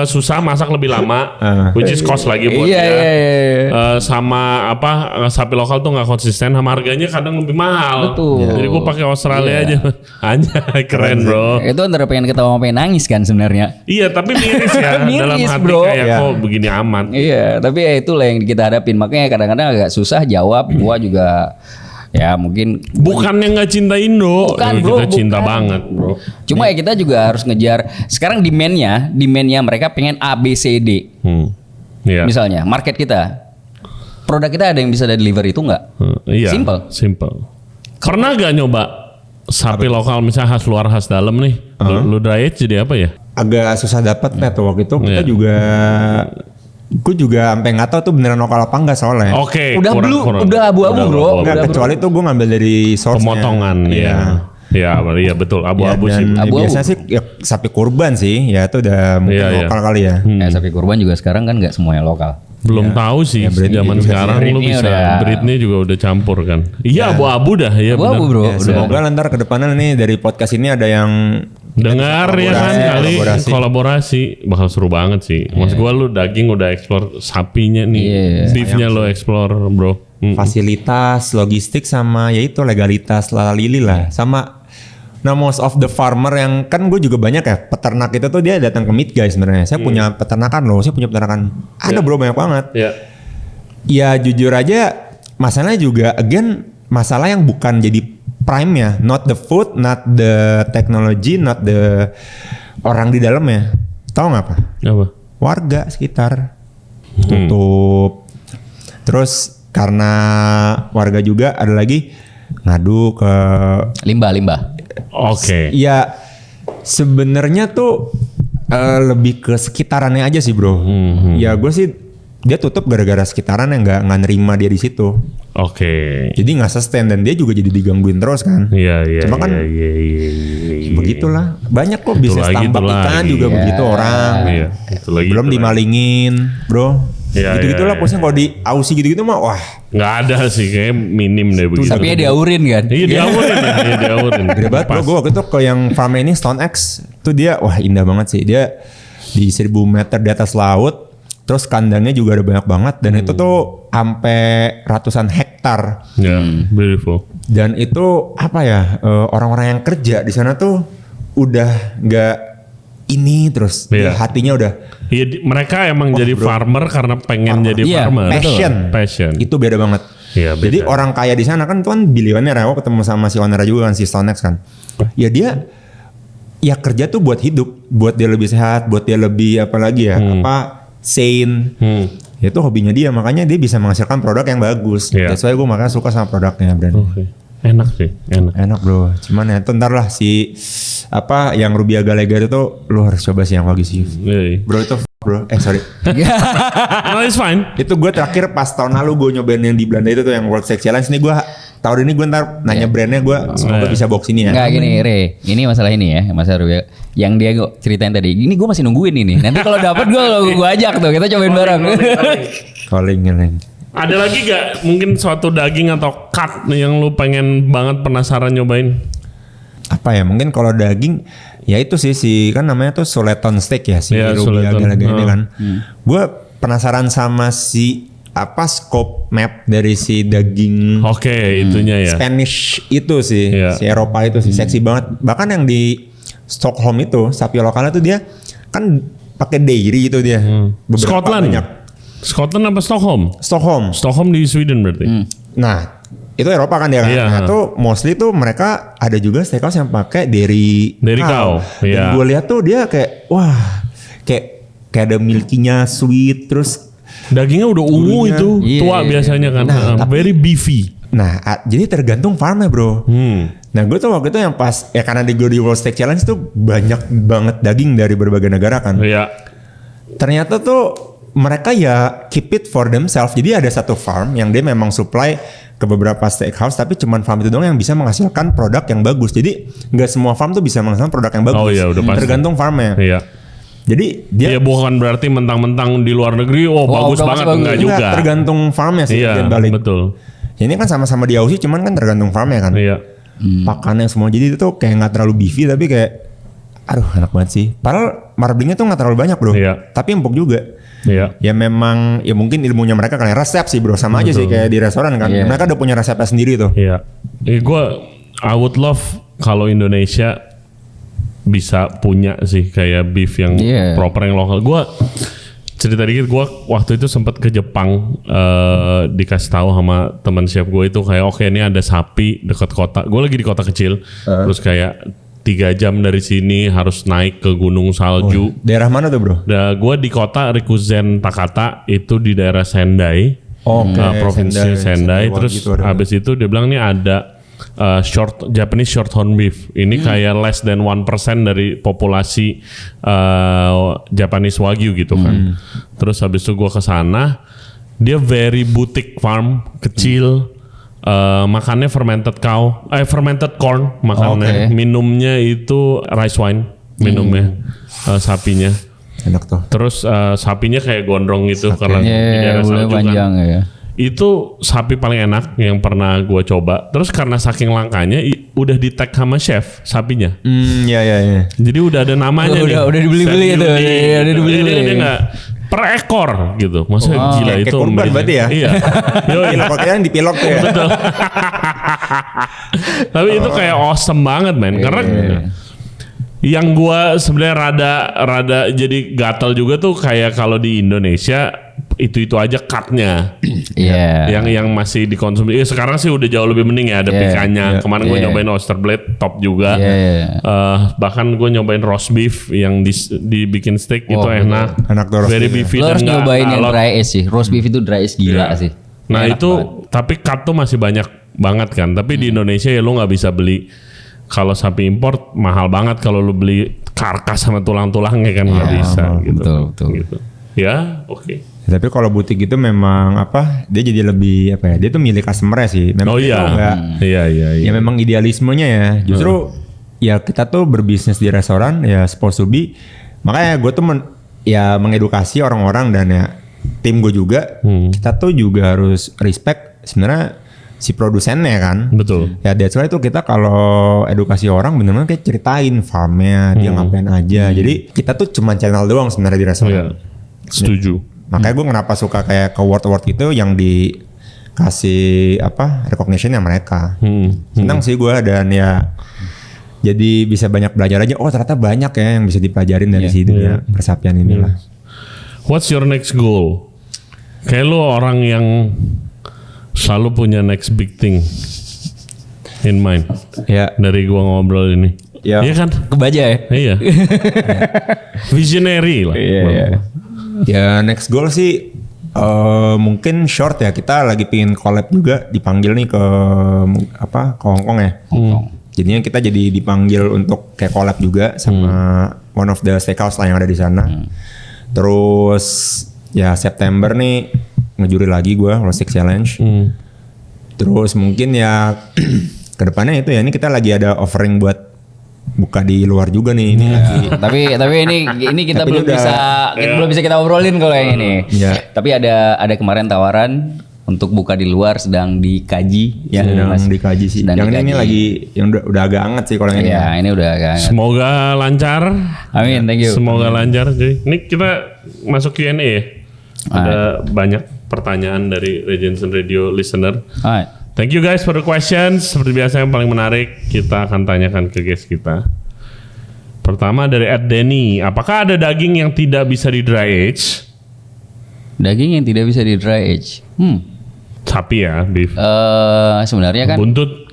susah masak lebih lama. Which is cost lagi buat Iya, dia. iya. Sama apa sapi lokal tuh nggak konsisten. Sama harganya kadang lebih mahal. Betul. Jadi gue pakai Australia aja. Anjay keren bro. Itu antara pengen ketawa sama pengen nangis kan sebenarnya. Iya tapi miris ya. Miris, Dalam hati bro. kayak Iya. kok begini amat. Iya, tapi ya itulah yang kita hadapin. Makanya kadang-kadang agak susah jawab. Gua juga ya mungkin Bukannya nggak cinta Indo. Bukan, bro, Kita cinta bukan. banget bro. cuma ya kita juga harus ngejar. Sekarang demandnya mereka pengen A B C D. Iya. Misalnya market kita, produk kita ada yang bisa deliver itu nggak? Iya. Simple. Pernah gak nyoba sapi lokal misalnya khas luar khas dalam nih? Lu dry age jadi apa ya? Agak susah dapat pet waktu itu kita juga. Gue juga sampai nggak tahu tuh beneran lokal apa enggak soalnya. Oke. Udah kurang, blue, kurang. udah abu-abu, bro. Enggak, Udah, kecuali tuh gue ngambil dari source-nya. Pemotongan ya. Iya betul abu-abu Ya, sih. dan Abu-abu. biasanya sih ya, sapi kurban sih. Ya itu udah mungkin Iya, iya. lokal kali ya. Sapi kurban juga sekarang kan nggak semuanya lokal. Belum tahu sih breednya zaman juga sekarang sih. lu Breednya bisa udah- breednya juga udah campur kan. Iya abu-abu dah ya Abu-abu, benar. bro. Ya, semoga ntar ke depannya nih dari podcast ini ada yang Dengar ya kan kali kolaborasi. kolaborasi bakal seru banget sih. Maksud gua lu daging udah explore sapinya nih. Iya. Beefnya lu explore bro. fasilitas, logistik sama ya itu legalitas lili lah. Sama nah most of the farmer yang kan gue juga banyak ya peternak itu tuh dia datang ke meet guys sebenarnya. Saya punya peternakan loh, saya punya peternakan. Ada bro banyak banget. Ya. Ya jujur aja masalahnya juga again masalah yang bukan jadi prime-nya, not the food, not the technology, not the orang di dalamnya. Tahu nggak apa? Apa? Warga sekitar tutup. Terus karena warga juga ada lagi ngadu ke Limbah. Oke. ya sebenarnya tuh lebih ke sekitarannya aja sih bro. Ya gue sih dia tutup gara-gara sekitaran yang nggak nerima dia di situ. Oke. Jadi nggak sustain dan dia juga jadi digangguin terus kan. Iya. Cuma kan begitulah. Banyak kok bisnis tambak ikan juga begitu orang. Iya, itu lagi. Belum dimalingin, bro. Iya, Gitu-gitulah posnya kalau di Aussie gitu-gitu mah wah. Nggak ada sih, kayak minim deh begitu. Tapi ya diaurin kan. Iya diaurin. Gede banget bro. Gue waktu itu ke yang farm ini Stone X tuh dia wah indah banget sih. Dia di 1000 meter di atas laut. Terus kandangnya juga ada banyak banget dan itu tuh sampai ratusan hektar. Ya, beautiful. Dan itu apa ya orang-orang yang kerja di sana tuh udah nggak ini terus hatinya udah. Iya, mereka emang jadi farmer karena pengen jadi farmer. Passion. Itu beda banget. Iya, beda. Jadi orang kaya di sana kan tuh kan bilioner ya. Aku ketemu sama si owner juga kan si Stonex kan. Ya dia ya kerja tuh buat hidup, buat dia lebih sehat, buat dia lebih apa lagi ya sane. Itu hobinya dia, makanya dia bisa menghasilkan produk yang bagus. That's why gue makanya suka sama produknya brand. Enak sih, enak bro. Cuman ya ntar lah si apa yang Rubia Galega itu lu harus coba sih yang bagus sih. Bro itu bro, sorry. No, it's fine. Itu gue terakhir pas tahun lalu gue nyobain yang di Belanda itu tuh yang World Sex Challenge. Ini gue tahun ini gue ntar nanya brandnya gue semoga bisa box ini ya. Enggak gini Re, ini masalah ini ya, masalah Rubia. Yang dia ceritain tadi, ini gue masih nungguin ini. Nanti kalau dapat gue ajak tuh, kita cobain bareng. Calling. Ada lagi gak mungkin suatu daging atau cut yang lu pengen banget penasaran nyobain? Apa ya, mungkin kalau daging ya itu sih kan namanya tuh Soleton steak ya si Rubia Galega ini kan. Gue penasaran sama si apa scope map dari si daging itunya ya Spanish itu sih si Eropa itu sih seksi banget. Bahkan yang di Stockholm itu sapi lokalnya tuh dia kan pakai dairy itu dia. Scotland apa Stockholm? Stockholm di Sweden berarti. Nah itu Eropa kan dia kan. Nah tuh mostly tuh mereka ada juga steakhouse yang pakai dairy cow. Dan gue lihat tuh dia kayak wah kayak ada milkinya sweet terus dagingnya udah ungu itu tua biasanya kan. Very beefy. Nah jadi tergantung farmnya bro. Nah gue tuh waktu itu yang pas ya karena di World Steak Challenge tuh banyak banget daging dari berbagai negara kan. Ternyata tuh mereka ya keep it for themselves. Jadi ada satu farm yang dia memang supply ke beberapa steakhouse, tapi cuman farm itu doang yang bisa menghasilkan produk yang bagus. Jadi nggak semua farm tuh bisa menghasilkan produk yang bagus. Udah pasti. Tergantung farmnya. Jadi dia bukan berarti mentang-mentang di luar negeri bagus banget enggak juga. Tergantung farmnya sih balik. Betul. Ya, ini kan sama-sama di Aussie cuman kan tergantung farmnya kan. Pakannya semua jadi itu tuh kayak nggak terlalu beefy tapi kayak aduh enak banget sih. Padahal marblingnya tuh nggak terlalu banyak bro. Tapi empuk juga. Ya memang ya mungkin ilmunya mereka kan resep sih bro sama aja sih kayak di restoran kan. Mereka udah punya resepnya sendiri tuh. I would love kalau Indonesia bisa punya sih kayak beef yang proper yang lokal. Gue cerita dikit, gue waktu itu sempat ke Jepang dikasih tahu sama teman chef gue itu kayak oke, ini ada sapi dekat kota. Gue lagi di kota kecil, terus kayak 3 jam dari sini harus naik ke gunung salju. Daerah mana tuh bro? Gue di kota Rikuzen Takata itu di daerah Sendai, provinsi Sendai. Terus gitu habis itu dia bilang nih ada Japanese shorthorn beef. Ini kayak less than 1% dari populasi Japanese Wagyu gitu kan. Terus habis itu gue kesana, dia very boutique farm kecil. Makannya fermented corn makannya. Minumnya itu rice wine minumnya sapinya. Enak tuh. Terus sapinya kayak gondrong gitu karena di daerah salju panjang kan. Itu sapi paling enak yang pernah gue coba. Terus karena saking langkanya udah di tag sama chef sapinya. Iya. Jadi udah ada namanya nih. Udah dibeli-beli itu. Udah dibeli-beli. Dia nggak per ekor gitu. Maksudnya gila kayak itu. Kayak kurban berarti ya. Iya. Pilok-piloknya dipilok tuh ya. Betul. Tapi itu kayak awesome banget men. Karena yang gue sebenarnya rada jadi gatal juga tuh kayak kalau di Indonesia itu aja cutnya, yang masih dikonsumsi. Sekarang sih udah jauh lebih mending ya, ada pikannya. Kemarin gue nyobain oyster blade top juga. Bahkan gue nyobain roast beef yang dibikin steak itu enak. Enak tuh roast very beef. beefy. Lo harus nyobain yang dry aged sih. Roast beef itu dry aged gila sih. Nah enak itu banget. Tapi cut tuh masih banyak banget kan. Tapi di Indonesia ya lo nggak bisa beli. Kalau sapi import mahal banget kalau lo beli karkas sama tulang-tulangnya kan nggak bisa. Gitu. Betul. Gitu. Ya oke. Tapi kalau butik itu memang dia jadi lebih dia tuh milik customer sih. Memang Oh iya. Iya. Ya memang idealismenya ya. Justru ya kita tuh berbisnis di restoran ya supposed to be. Makanya gue tuh mengedukasi orang-orang dan ya tim gue juga. Kita tuh juga harus respect sebenarnya si produsennya kan. Betul. Ya that's why itu kita kalau edukasi orang bener-bener kayak ceritain farmnya dia ngapain aja. Jadi kita tuh cuma channel doang sebenarnya di restoran. Iya. Setuju. Makanya gue kenapa suka kayak ke award gitu yang dikasih recognition-nya mereka. Senang sih gue dan ya jadi bisa banyak belajar aja. Oh ternyata banyak ya yang bisa dipelajarin dari si dunia persapian inilah. What's your next goal? Kayak lu orang yang selalu punya next big thing in mind. Ya. Dari gua ngobrol ini. Ya. Iya kan? Kebaca ya. Iya. Visionary lah. Iya. Ya next goal sih mungkin short ya. Kita lagi pingin collab juga, dipanggil nih ke Hong Kong ya. Jadinya kita jadi dipanggil untuk kayak collab juga sama one of the steakhouse lah yang ada di sana. Terus ya September nih ngejuri lagi gue Rustic Challenge. Terus mungkin ya kedepannya itu ya, ini kita lagi ada offering buat buka di luar juga nih ini lagi. Tapi ini kita Tapi belum ini belum bisa kita obrolin kalau yang ini. Iya. Tapi ada kemarin tawaran untuk buka di luar sedang dikaji ya. Sedang Mas. dikaji sih. Sedang Yang ini dikaji. lagi yang udah agak anget sih kalau yang ini. Iya, ini udah agak. Semoga lancar. Amin, thank you. Semoga lancar. Jadi ini kita masuk Q&A ya. Ada banyak pertanyaan dari Regency Radio listener. Alright. Thank you guys for the questions. Seperti biasa yang paling menarik kita akan tanyakan ke guest kita. Pertama dari @Denny, apakah ada daging yang tidak bisa di dry age? Daging yang tidak bisa di dry age. Sapi ya, beef. Sebenarnya kan Buntut.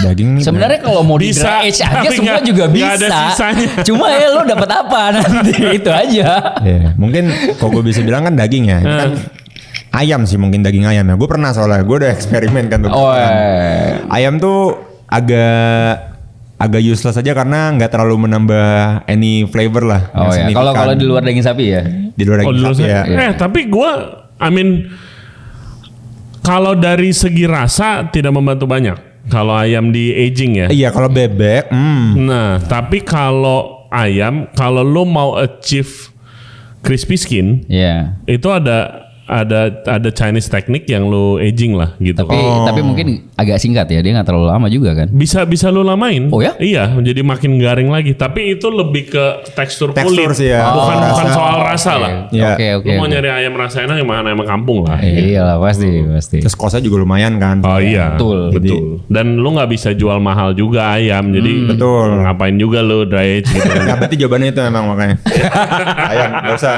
Daging nih. sebenarnya kalau mau di Bisa, dry age aja tapi semua nggak- juga nggak bisa. ada sisanya. Cuma ya lo dapat apa nanti itu aja. Ya, mungkin kalau gue bisa bilang kan daging ya. Ini kan ayam sih mungkin daging ayam ya. Gue pernah soalnya gue udah eksperimen kan. Oh, Ayam tuh agak useless aja karena nggak terlalu menambah any flavor lah. Oh ya, yang kalau signifikan. di luar daging sapi ya. Di luar daging dulu sapi ya. tapi gue, kalau dari segi rasa tidak membantu banyak. Kalau ayam di aging ya. Iya kalau bebek, Nah, tapi kalau ayam, kalau lo mau achieve crispy skin, Iya. itu ada Chinese teknik yang lo aging lah gitu. Tapi mungkin agak singkat ya, dia nggak terlalu lama juga kan. Bisa lo lamain. Oh ya? Iya, jadi makin garing lagi. Tapi itu lebih ke tekstur Tekstur kulit, sih ya. bukan Rasa. soal rasa lah. Iya. Oke. Lo mau nyari ayam rasa enak yang mana ayam kampung lah. Iya lah pasti. terus kosnya juga lumayan kan. Oh iya, Betul. Dan lu nggak bisa jual mahal juga ayam, jadi betul. ngapain juga lu dry age gitu. Nah berarti jawabannya itu memang makanya. Ayam nggak usah.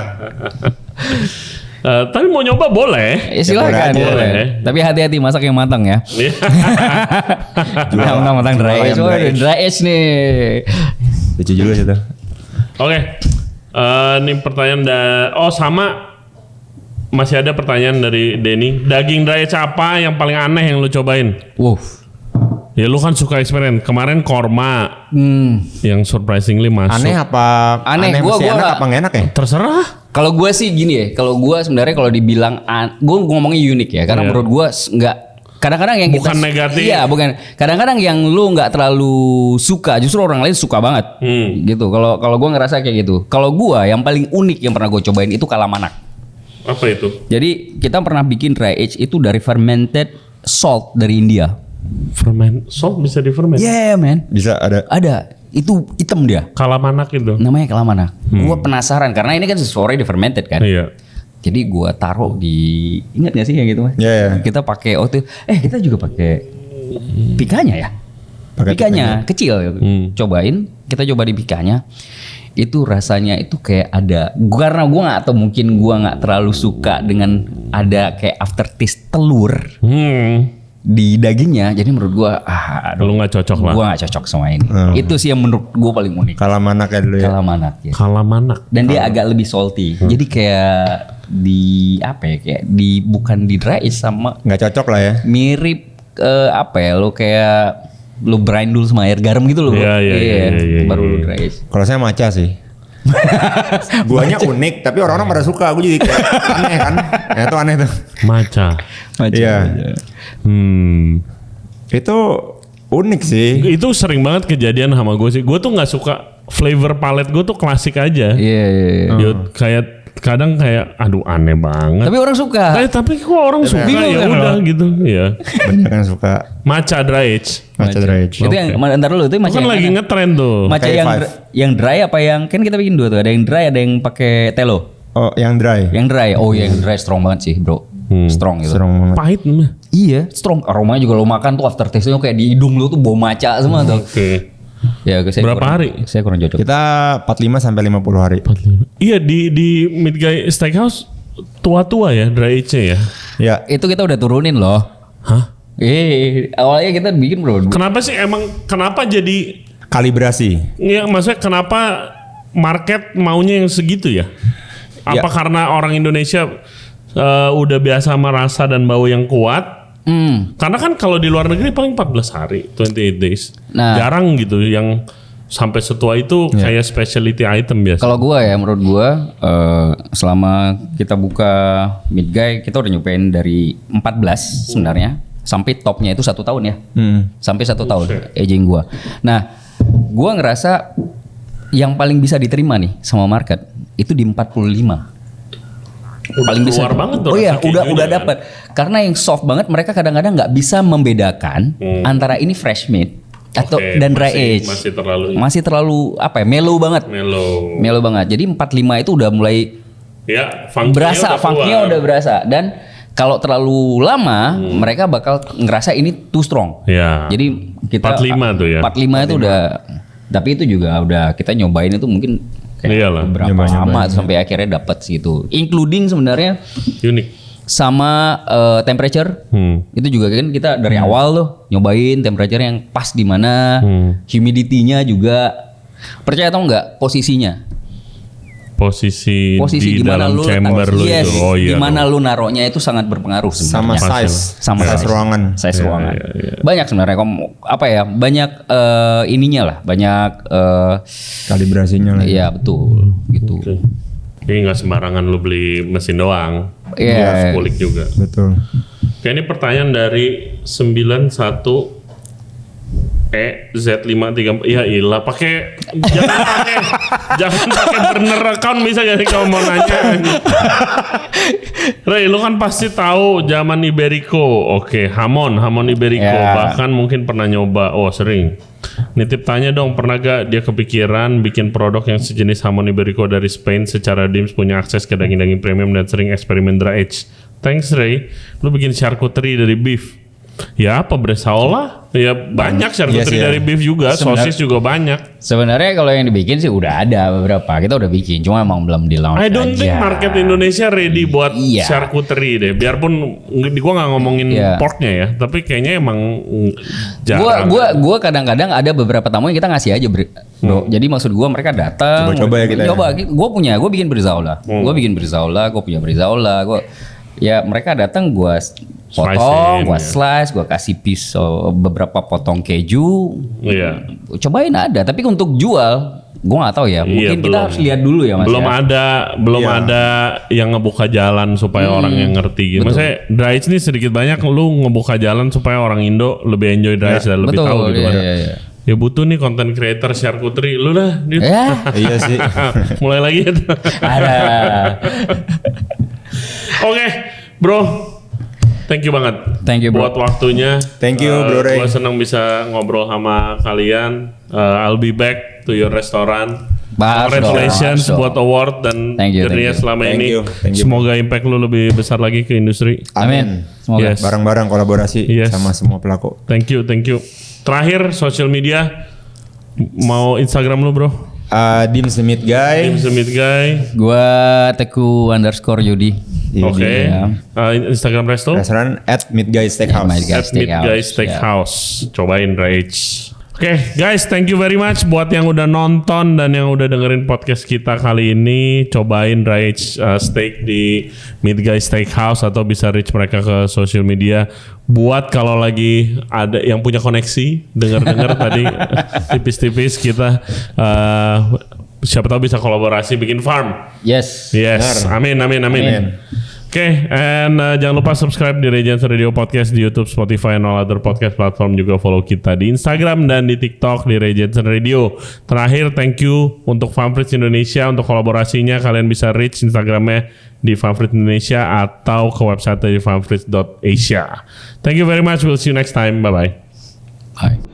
Tapi mau nyoba boleh. Silakan. boleh. Tapi hati-hati masak yang matang ya. Iya. Matang dry age. ayam Oh, dry age. dry age nih. Lucu juga sih tuh. Oke, ini pertanyaan sama masih ada pertanyaan dari Denny. Daging dry age apa yang paling aneh yang lu cobain? Wow. Ya lu kan suka eksperimen. Kemarin korma yang surprisingly masuk. Aneh apa? Aneh, gua masih enak nggak- apa nggak enak ya? Terserah. Kalau gue sih gini ya, kalau gue sebenarnya kalau dibilang, gue ngomongnya unik ya, karena Iya. menurut gue nggak. Kadang-kadang yang Bukan negatif. Iya, bukan. Kadang-kadang yang lu nggak terlalu suka, justru orang lain suka banget. Gitu. Kalau gue ngerasa kayak gitu. Kalau gue yang paling unik yang pernah gue cobain itu kalamanak. Apa itu? Jadi kita pernah bikin dry age itu dari fermented salt dari India. Ferment. Salt bisa di ferment. Yeah man. Bisa ada. Ada. Itu hitam dia. Kalamanak itu. Namanya kalamanak. Gue penasaran karena ini kan sesuai di fermented kan. Iya. Jadi gue taruh di, ingat gak sih kayak gitu mas? Iya, iya. Kita pakai kita juga pakai pikanya ya. Pakai Pikanya kecil. Cobain, kita coba di pikanya. Itu rasanya itu kayak ada, karena gue nggak tahu, mungkin gue nggak terlalu suka dengan ada kayak aftertaste telur di dagingnya. Jadi menurut gue Lu nggak cocok lah. gue nggak cocok sama ini. Itu sih yang menurut gue paling unik. Kalamanak ya dulu ya. Kalamanak ya. Kalamanak. Dan dia agak lebih salty. Jadi kayak di apa ya, kayak di bukan di dry age sama Nggak cocok lah ya. mirip apa ya, lo kayak lo brine dulu sama air garam gitu loh. Iya. Baru lo dry age. Kalau saya maca sih. Guanya unik tapi orang-orang pada suka. Aku jadi kayak aneh kan. Ya itu aneh tuh. Maca. Iya. Itu unik sih. Itu sering banget kejadian sama gue sih. Gue tuh nggak suka flavor palette gue tuh klasik aja. Iya. Kayak kadang kayak aduh aneh banget. Tapi orang suka. Tapi kok orang suka bingung ya kan udah gitu. Iya. Banyak kan suka Matcha dry age. matcha dry age. Itu yang ntar dulu itu Itu matcha kan yang lagi mana? ngetren tuh. Matcha Kayak yang Five. yang dry apa yang kan kita bikin dua tuh, ada yang dry ada yang pakai telo. Oh, yang dry. Yang dry. Oh, yang dry strong banget sih, Bro. Strong gitu. Serem banget. Pahit mah. Iya, strong. Aromanya juga lo makan tuh after taste-nya kayak di hidung lo tuh bau matcha semua tuh. Oke. Ya, saya Berapa kurang- hari? Saya kurang cocok. Kita 45 sampai 50 hari. Iya di Midguy Steakhouse tua-tua ya dry age ya. Ya. Itu kita udah turunin loh. Hah? Awalnya kita bikin bro. Kenapa sih kenapa jadi Kalibrasi. ya maksudnya kenapa market maunya yang segitu ya? Apa karena orang Indonesia udah biasa merasa dan bau yang kuat? Karena kan kalau di luar negeri paling 14 hari, 28 days. Nah. Jarang gitu yang sampai setua itu kayak specialty item biasa. Kalau gua ya, menurut gua selama kita buka Midguy kita udah nyobain dari 14 sebenarnya sampai topnya itu 1 tahun ya. Sampai 1 tahun aging gua. Nah, gua ngerasa yang paling bisa diterima nih sama market itu di 45. Paling bisa. keluar banget tuh Oh iya, rasa udah kejunya kan? dapat. Karena yang soft banget mereka kadang-kadang nggak bisa membedakan antara ini fresh made atau Oke, dan dry age. masih terlalu Masih terlalu apa ya? Mellow banget. mellow. Mellow banget. Jadi 45 itu udah mulai Ya, funknya udah berasa, dan kalau terlalu lama mereka bakal ngerasa ini too strong. Ya. Jadi kita 45 tuh ya. 45 itu udah, tapi itu juga udah kita nyobain itu mungkin kayak Iyalah. beberapa Nyoba-nyobain, lama sampai akhirnya dapat situ. Including sebenarnya Unik. sama temperature. Itu juga kan kita dari awal tuh nyobain temperature yang pas di mana, humidity-nya juga. Percaya atau enggak posisinya? Posisi Posisi di gimana dalam lu chamber lu yes, itu. Oh iya. gimana lu naruhnya itu sangat berpengaruh Sama sebenarnya. size. Sama size ruangan. Size Iya, ruangan. iya, iya. Banyak sebenarnya apa ya? Banyak ininya lah, banyak Kalibrasinya lah. iya betul gitu. Jadi nggak sembarangan lu beli mesin doang. Iya. Harus kulik juga. Betul. Oke, ini pertanyaan dari 91 Z534. Ya ilah, jangan pakai burner account bisa gak sih kalau mau nanya. Ray, lu kan pasti tahu zaman Iberico. Oke, Hamon Iberico. Ya. Bahkan mungkin pernah nyoba. Oh, sering. Nitip tanya dong, pernah gak dia kepikiran bikin produk yang sejenis Hamon Iberico dari Spain secara Dims punya akses ke daging-daging premium dan sering eksperimen dry age. Thanks Ray, lu bikin charcuterie dari beef. Ya apa Bresaola? Ya banyak charcuterie Yes, dari beef juga, sosis juga banyak. Sebenarnya kalau yang dibikin sih udah ada beberapa. Kita udah bikin, cuma emang belum di launch I don't think aja. market Indonesia ready buat Iya. charcuterie deh. Biarpun gua nggak ngomongin Iya. porknya ya, tapi kayaknya emang jarang. Gua kadang-kadang ada beberapa tamu yang kita ngasih aja bro. Jadi maksud gua mereka datang Coba-coba ya kita ya. coba gue bikin brizaola. Gue bikin brizaola, gue punya brizaola. Ya mereka datang gue potong, Slice-in, gue ya. slice, gue kasih pisau beberapa potong keju. Iya. Cobain ada, tapi untuk jual gue nggak tahu ya. Mungkin kita belum. harus lihat dulu ya mas. Belum ya. belum Iya. ada yang ngebuka jalan supaya orang yang ngerti gitu. Maksudnya dry age nih sedikit banyak lu ngebuka jalan supaya orang Indo lebih enjoy dry age dan lebih Betul, tahu gitu kan. iya. Ya butuh nih content creator charcuterie lu dah. Dit. Ya, Iya sih. Mulai lagi ya. ada. Oke, bro. Thank you banget. Thank you, bro. Buat waktunya. Thank you, Bro Ray. Gue senang bisa ngobrol sama kalian. I'll be back to your restaurant. Bahas Congratulations dong. buat award dan Thank you, journey-nya thank you. selama Thank ini. you, thank you. Semoga impact lu lebih besar lagi ke industri. Amin. Semoga. Yes. Bareng-bareng kolaborasi Yes. sama semua pelaku. Thank you. Terakhir, social media. Mau Instagram lu bro? Dims the Meat Guy. Tim Semit Guy. Gue Teku_Yudi. Oke. ya. Instagram resto? Restoran @Meat Guy Steakhouse. Meat Guy. At Meat Guy Steakhouse, Steakhouse. Cobain Rage. Oke guys, thank you very much buat yang udah nonton dan yang udah dengerin podcast kita kali ini. Cobain Rage Steak di Meat Guy Steakhouse atau bisa reach mereka ke social media. Buat kalau lagi ada yang punya koneksi, dengar tadi tipis-tipis kita siapa tahu bisa kolaborasi bikin farm. Yes. Yes, amin. Oke, and jangan lupa subscribe di Regency Radio Podcast di YouTube, Spotify, and all other podcast platform. Juga follow kita di Instagram dan di TikTok di Regency Radio. Terakhir, thank you untuk Farmfriends Indonesia untuk kolaborasinya. Kalian bisa reach Instagramnya di Farmfriends Indonesia atau ke website di farmfriends.asia. Thank you very much. We'll see you next time. Bye-bye. Bye.